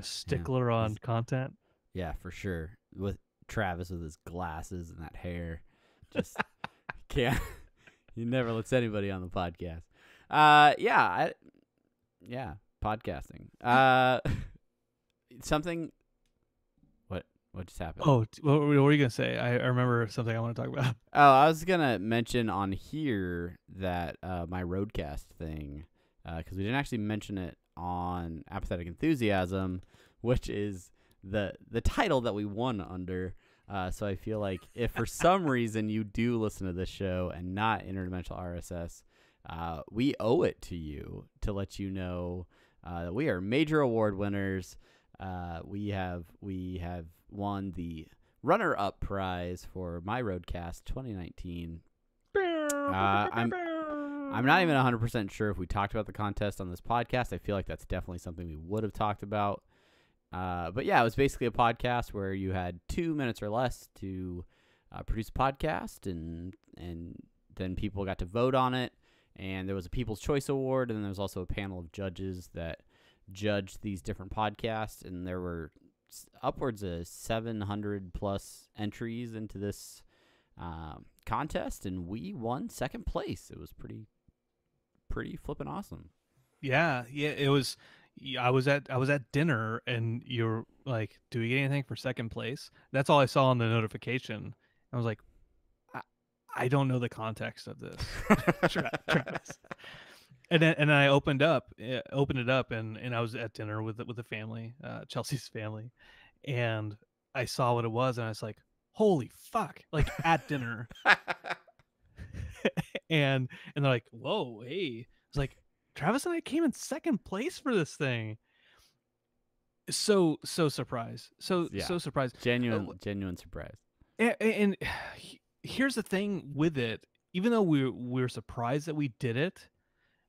[SPEAKER 3] stickler on content.
[SPEAKER 2] Yeah, for sure. With Travis with his glasses and that hair, just can't. He never lets anybody on the podcast. Podcasting. Something. What just happened?
[SPEAKER 3] Oh, what were you gonna say? I remember something I want to talk about.
[SPEAKER 2] Oh, I was gonna mention on here that my Roadcast thing, because we didn't actually mention it on Apathetic Enthusiasm, which is the title that we won under. So I feel like if for some reason you do listen to this show and not Interdimensional RSS, we owe it to you to let you know that we are major award winners. We have won the runner-up prize for My Roadcast 2019. I'm not even 100% sure if we talked about the contest on this podcast. I feel like that's definitely something we would have talked about. But yeah, it was basically a podcast where you had 2 minutes or less to produce a podcast, and then people got to vote on it. And there was a People's Choice Award, and there was also a panel of judges that judged these different podcasts, and there were upwards of 700 plus entries into this contest, and we won second place. It was pretty flippin' awesome.
[SPEAKER 3] Yeah, it was. I was at dinner, and you're like, "Do we get anything for second place?" That's all I saw on the notification. I was like, I don't know the context of this, Travis. And then I opened it up, and I was at dinner with the family, Chelsea's family, and I saw what it was, and I was like, "Holy fuck!" Like at dinner, and they're like, "Whoa, hey!" I was like, "Travis and I came in second place for this thing." So surprised, so surprised,
[SPEAKER 2] genuine surprise.
[SPEAKER 3] And here's the thing with it: even though we're surprised that we did it,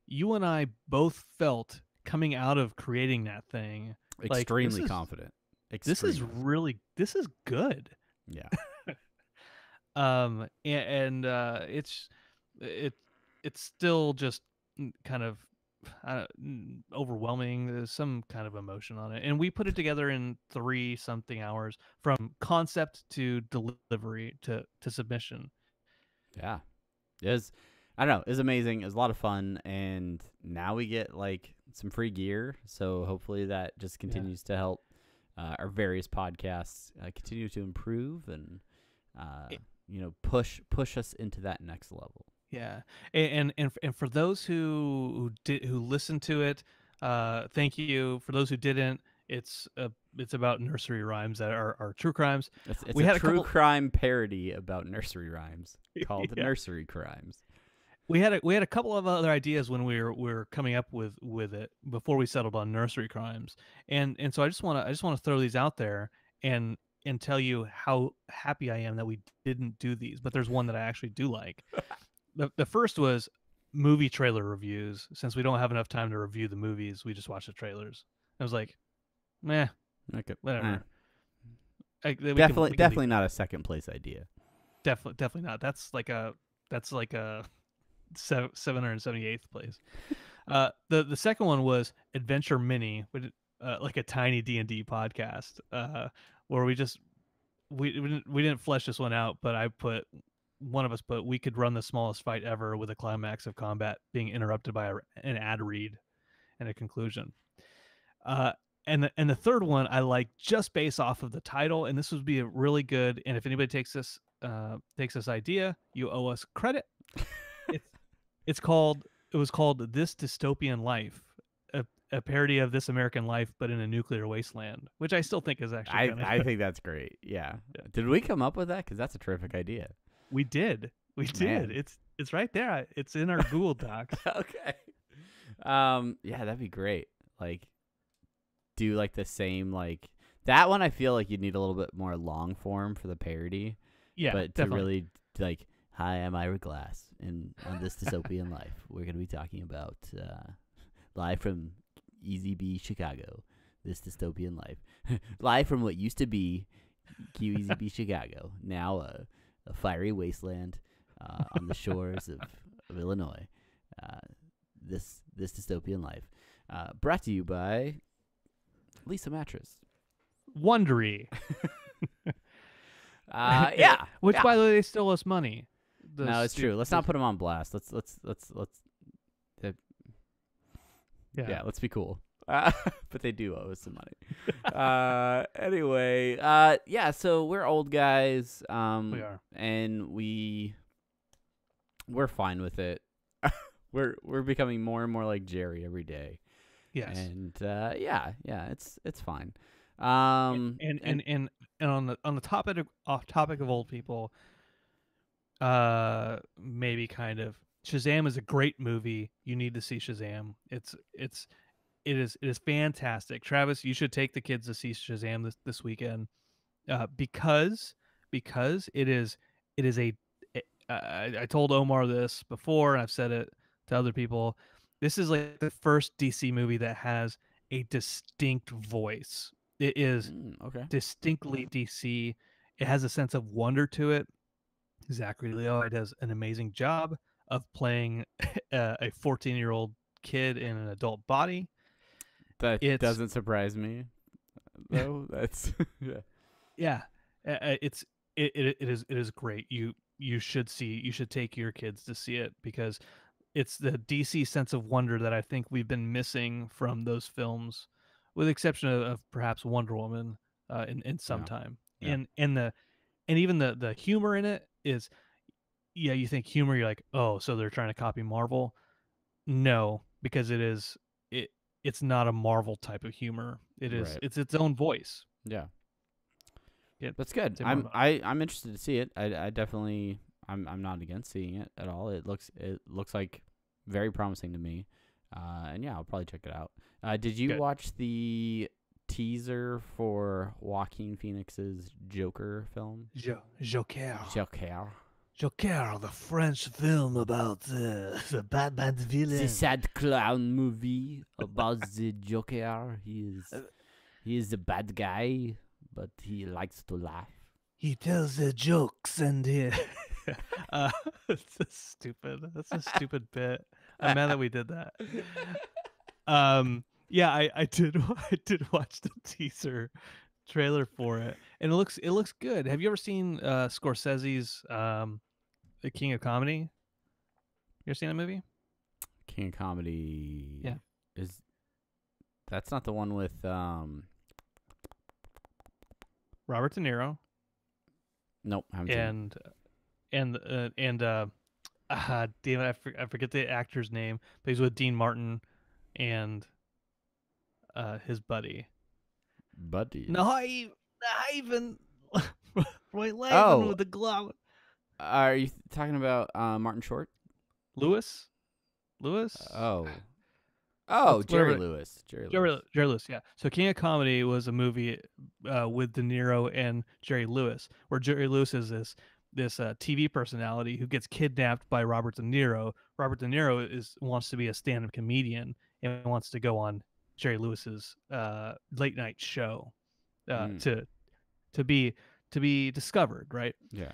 [SPEAKER 3] you and I both felt coming out of creating that thing
[SPEAKER 2] extremely confident.
[SPEAKER 3] This is good.
[SPEAKER 2] Yeah.
[SPEAKER 3] It's still just kind of overwhelming. There's some kind of emotion on it, and we put it together in 3-something hours from concept to delivery to submission.
[SPEAKER 2] Yeah, it was. I don't know. It was amazing. It was a lot of fun, and now we get like some free gear. So hopefully that just continues to help our various podcasts continue to improve and push us into that next level.
[SPEAKER 3] Yeah, and for those who listened to it, thank you. For those who didn't, it's about nursery rhymes that are true crimes.
[SPEAKER 2] It's a true crime parody about nursery rhymes called Nursery Crimes.
[SPEAKER 3] We had a couple of other ideas when we were coming up with it before we settled on nursery crimes, and so I just want to throw these out there, and and tell you how happy I am that we didn't do these, but there's one that I actually do like. The first was movie trailer reviews. Since we don't have enough time to review the movies, we just watch the trailers. I was like, meh,
[SPEAKER 2] Okay.
[SPEAKER 3] whatever.
[SPEAKER 2] Definitely not a second place idea.
[SPEAKER 3] Definitely not. That's like a 778th place. The second one was Adventure Mini, which like a tiny D&D podcast, where we didn't flesh this one out, but one of us put we could run the smallest fight ever with a climax of combat being interrupted by an ad read and a conclusion. And the third one I like just based off of the title, and this would be a really good. And if anybody takes this idea, you owe us credit. It was called This Dystopian Life, a parody of This American Life, but in a nuclear wasteland, which I still think is actually.
[SPEAKER 2] I think that's great. Yeah. Did we come up with that? Because that's a terrific idea.
[SPEAKER 3] We did. It's right there. It's in our Google Docs.
[SPEAKER 2] Okay. Yeah, that'd be great. Like, do like the same like that one. I feel like you'd need a little bit more long form for the parody.
[SPEAKER 3] Yeah,
[SPEAKER 2] but
[SPEAKER 3] definitely.
[SPEAKER 2] to really like, hi, I'm Ira Glass, and on This Dystopian Life, we're gonna be talking about live from Easy B Chicago, This Dystopian Life, live from what used to be QEZB Chicago, now a fiery wasteland on the shores of Illinois. This Dystopian Life, brought to you by Lisa Mattress.
[SPEAKER 3] Wondery.
[SPEAKER 2] Yeah.
[SPEAKER 3] Which, by the way, they still owe us money.
[SPEAKER 2] No, it's true. Let's not put them on blast. Let's yeah, let's be cool. But they do owe us some money. Anyway, yeah, so we're old guys. We
[SPEAKER 3] are.
[SPEAKER 2] And we're fine with it. We're becoming more and more like Jerry every day.
[SPEAKER 3] Yes.
[SPEAKER 2] And yeah, it's fine.
[SPEAKER 3] And on the topic of old people, maybe kind of Shazam is a great movie. You need to see Shazam. It is fantastic. Travis, you should take the kids to see Shazam this weekend, because it is a. I told Omar this before, and I've said it to other people. This is like the first DC movie that has a distinct voice. It is distinctly DC. It has a sense of wonder to it. Zachary Levi does an amazing job of playing a 14-year-old kid in an adult body.
[SPEAKER 2] That doesn't surprise me, though. That's
[SPEAKER 3] yeah. It is great. You should take your kids to see it, because it's the DC sense of wonder that I think we've been missing from those films, with the exception of perhaps Wonder Woman in some time.
[SPEAKER 2] Yeah.
[SPEAKER 3] And even the humor in it is, yeah, you think humor, you're like, oh, so they're trying to copy Marvel. No, because it's not a Marvel type of humor. It's its own voice.
[SPEAKER 2] Yeah. That's good. I'm interested to see it. I definitely I'm not against seeing it at all. It looks like very promising to me. And yeah, I'll probably check it out. Did you watch the teaser for Joaquin Phoenix's Joker film?
[SPEAKER 3] Joker, the French film about the Batman villain.
[SPEAKER 2] The sad clown movie about the Joker. He is a bad guy, but he likes to laugh.
[SPEAKER 3] He tells the jokes, and it's stupid. That's a stupid bit. I'm mad that we did that. Yeah, I did watch the teaser trailer for it, and it looks good. Have you ever seen Scorsese's The King of Comedy? You ever seen that movie?
[SPEAKER 2] King of Comedy.
[SPEAKER 3] Yeah.
[SPEAKER 2] That's not the one with
[SPEAKER 3] Robert De Niro.
[SPEAKER 2] Nope, I haven't seen it.
[SPEAKER 3] And damn it, I forget the actor's name, but he's with Dean Martin and his buddy. Ivan Roy Levin with the glove.
[SPEAKER 2] Are you talking about Martin Short?
[SPEAKER 3] Lewis?
[SPEAKER 2] Oh. Oh, Jerry
[SPEAKER 3] whatever.
[SPEAKER 2] Lewis. Jerry Lewis.
[SPEAKER 3] Jerry Lewis, yeah. So King of Comedy was a movie with De Niro and Jerry Lewis, where Jerry Lewis is this TV personality who gets kidnapped by Robert De Niro. Robert De Niro wants to be a stand-up comedian and wants to go on Jerry Lewis's late night show to be discovered, right?
[SPEAKER 2] Yeah.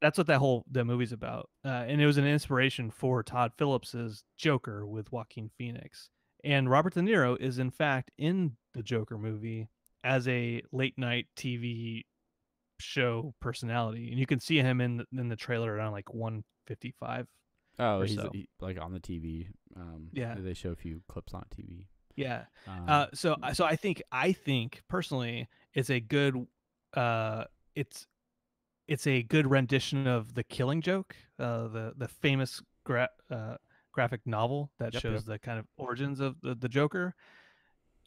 [SPEAKER 3] That's what the movie's about, and it was an inspiration for Todd Phillips's Joker with Joaquin Phoenix. And Robert De Niro is in fact in the Joker movie as a late night TV show personality, and you can see him in the trailer around like 155.
[SPEAKER 2] Oh,
[SPEAKER 3] or
[SPEAKER 2] he's
[SPEAKER 3] so.
[SPEAKER 2] like on the TV.
[SPEAKER 3] Yeah.
[SPEAKER 2] They show a few clips on TV.
[SPEAKER 3] Yeah. So I think personally, it's a good it's a good rendition of The Killing Joke, the famous graphic novel that shows the kind of origins of the Joker.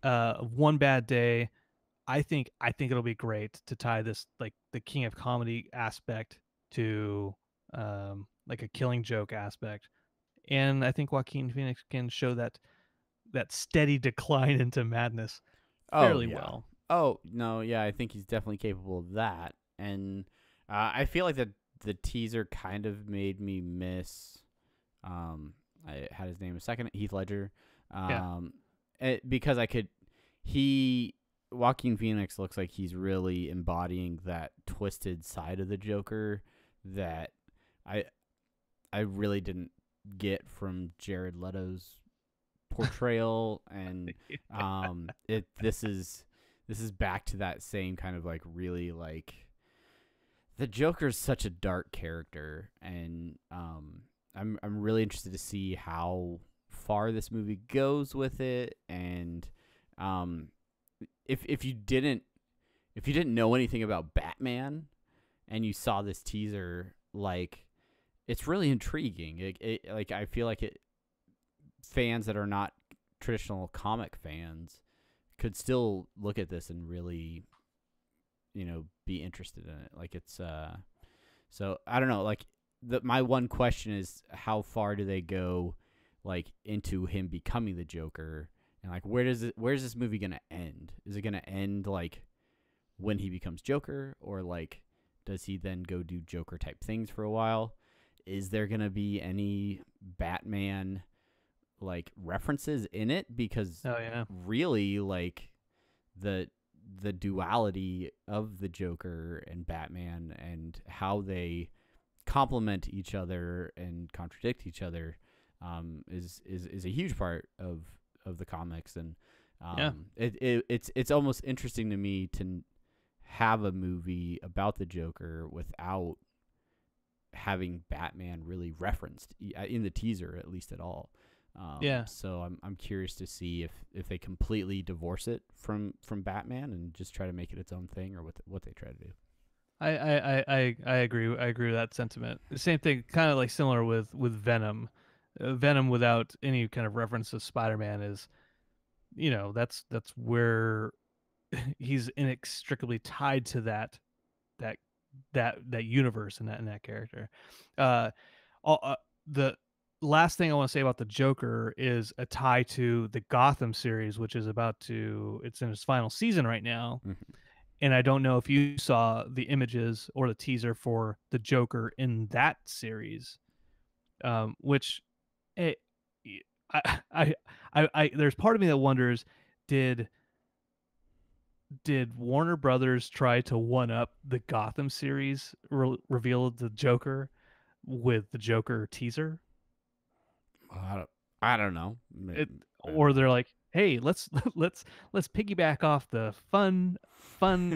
[SPEAKER 3] One Bad Day. I think it'll be great to tie this, like, the King of Comedy aspect to like a Killing Joke aspect, and I think Joaquin Phoenix can show that steady decline into madness fairly well.
[SPEAKER 2] Oh no, yeah, I think he's definitely capable of that, and I feel like the teaser kind of made me miss. I had his name a second, Heath Ledger, because Joaquin Phoenix looks like he's really embodying that twisted side of the Joker that I really didn't get from Jared Leto's portrayal, and this is back to that same kind of like really like the Joker's such a dark character, and I'm really interested to see how far this movie goes with it, and if you didn't know anything about Batman and you saw this teaser, like, it's really intriguing. Like, I feel like fans that are not traditional comic fans could still look at this and really, be interested in it. Like, it's so I don't know. Like, my one question is, how far do they go, like, into him becoming the Joker? And like, where's this movie gonna end? Is it gonna end like when he becomes Joker, or like does he then go do Joker type things for a while? Is there gonna be any Batman like references in it? Because really, like, the duality of the Joker and Batman and how they complement each other and contradict each other is a huge part of the comics, and it's almost interesting to me to have a movie about the Joker without having Batman really referenced in the teaser, at least at all. So I'm curious to see if they completely divorce it from Batman and just try to make it its own thing, or what they try to do.
[SPEAKER 3] I agree. I agree with that sentiment. The same thing, kind of like similar with Venom. Venom without any kind of reference to Spider-Man is, that's where he's inextricably tied to that universe and that character. The last thing I want to say about the Joker is a tie to the Gotham series, which is it's in its final season right now.
[SPEAKER 2] Mm-hmm.
[SPEAKER 3] And I don't know if you saw the images or the teaser for the Joker in that series, which I there's part of me that wonders, did Warner Brothers try to one up the Gotham series reveal the Joker with the Joker teaser?
[SPEAKER 2] I don't know.
[SPEAKER 3] Or they're like, hey, let's piggyback off the fun,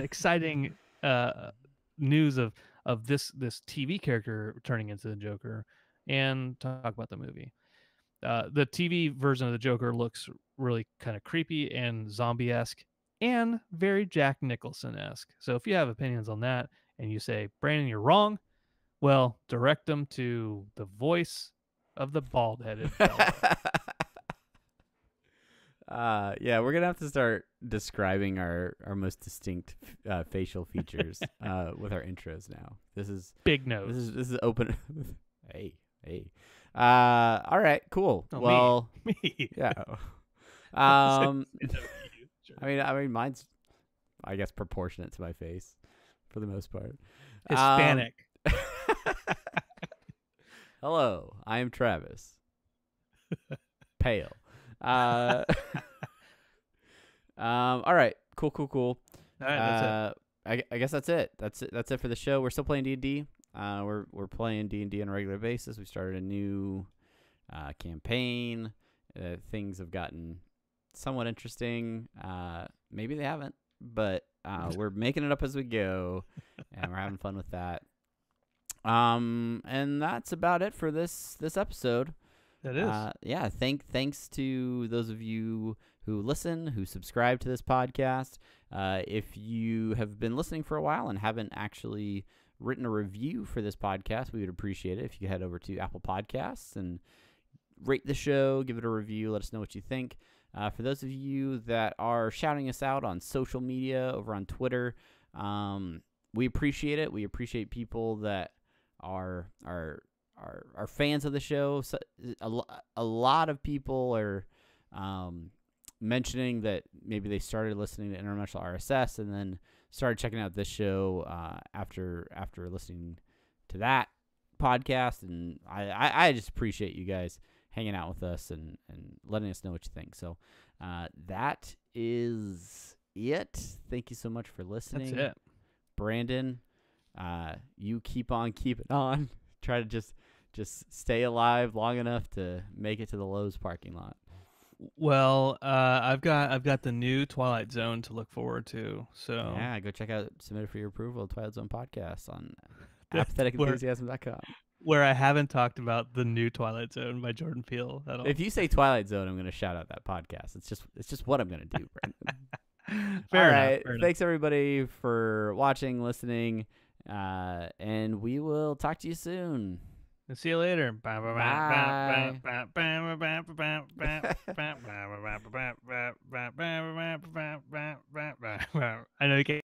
[SPEAKER 3] exciting news of this TV character turning into the Joker and talk about the movie. The TV version of the Joker looks really kind of creepy and zombie-esque and very Jack Nicholson-esque. So if you have opinions on that and you say, Brandon, you're wrong, well, direct them to the voice of the bald-headed fellow.
[SPEAKER 2] Yeah, we're gonna have to start describing our most distinct facial features with our intros now. This is
[SPEAKER 3] big nose.
[SPEAKER 2] This is open. Hey. All right, cool.
[SPEAKER 3] Oh,
[SPEAKER 2] well,
[SPEAKER 3] me.
[SPEAKER 2] Yeah. Um,
[SPEAKER 3] Sure.
[SPEAKER 2] I mean, mine's, I guess, proportionate to my face, for the most part.
[SPEAKER 3] Hispanic.
[SPEAKER 2] Hello, I am Travis. Pale. All right. Cool.
[SPEAKER 3] All right, that's it.
[SPEAKER 2] I guess that's it. That's it for the show. We're still playing D&D. We're playing D&D on a regular basis. We started a new campaign. Things have gotten somewhat interesting. Maybe they haven't, but we're making it up as we go, and we're having fun with that. And that's about it for this episode.
[SPEAKER 3] That is.
[SPEAKER 2] Yeah. Thanks to those of you who listen, who subscribe to this podcast. If you have been listening for a while and haven't actually written a review for this podcast, we would appreciate it if you head over to Apple Podcasts and rate the show, give it a review, let us know what you think. For those of you that are shouting us out on social media, over on Twitter, we appreciate it. We appreciate people that are fans of the show. So a lot of people are mentioning that maybe they started listening to Interdimensional RSS and then started checking out this show after listening to that podcast. And I just appreciate you guys hanging out with us and letting us know what you think. So that is it. Thank you so much for listening.
[SPEAKER 3] That's it.
[SPEAKER 2] Brandon, you keep on keeping on. Try to just stay alive long enough to make it to the Lowe's parking lot.
[SPEAKER 3] Well, I've got the new Twilight Zone to look forward to. So
[SPEAKER 2] Yeah, go check out Submitted for Your Approval, Twilight Zone podcast on apatheticenthusiasm.com.
[SPEAKER 3] where I haven't talked about the new Twilight Zone by Jordan Peele at all.
[SPEAKER 2] If you say Twilight Zone, I'm going to shout out that podcast. It's just what I'm going to do, Brandon.
[SPEAKER 3] Fair
[SPEAKER 2] All
[SPEAKER 3] enough,
[SPEAKER 2] right.
[SPEAKER 3] fair enough.
[SPEAKER 2] Thanks everybody for watching, listening, and we will talk to you soon.
[SPEAKER 3] See you later.
[SPEAKER 2] Bye.
[SPEAKER 3] I know you can't.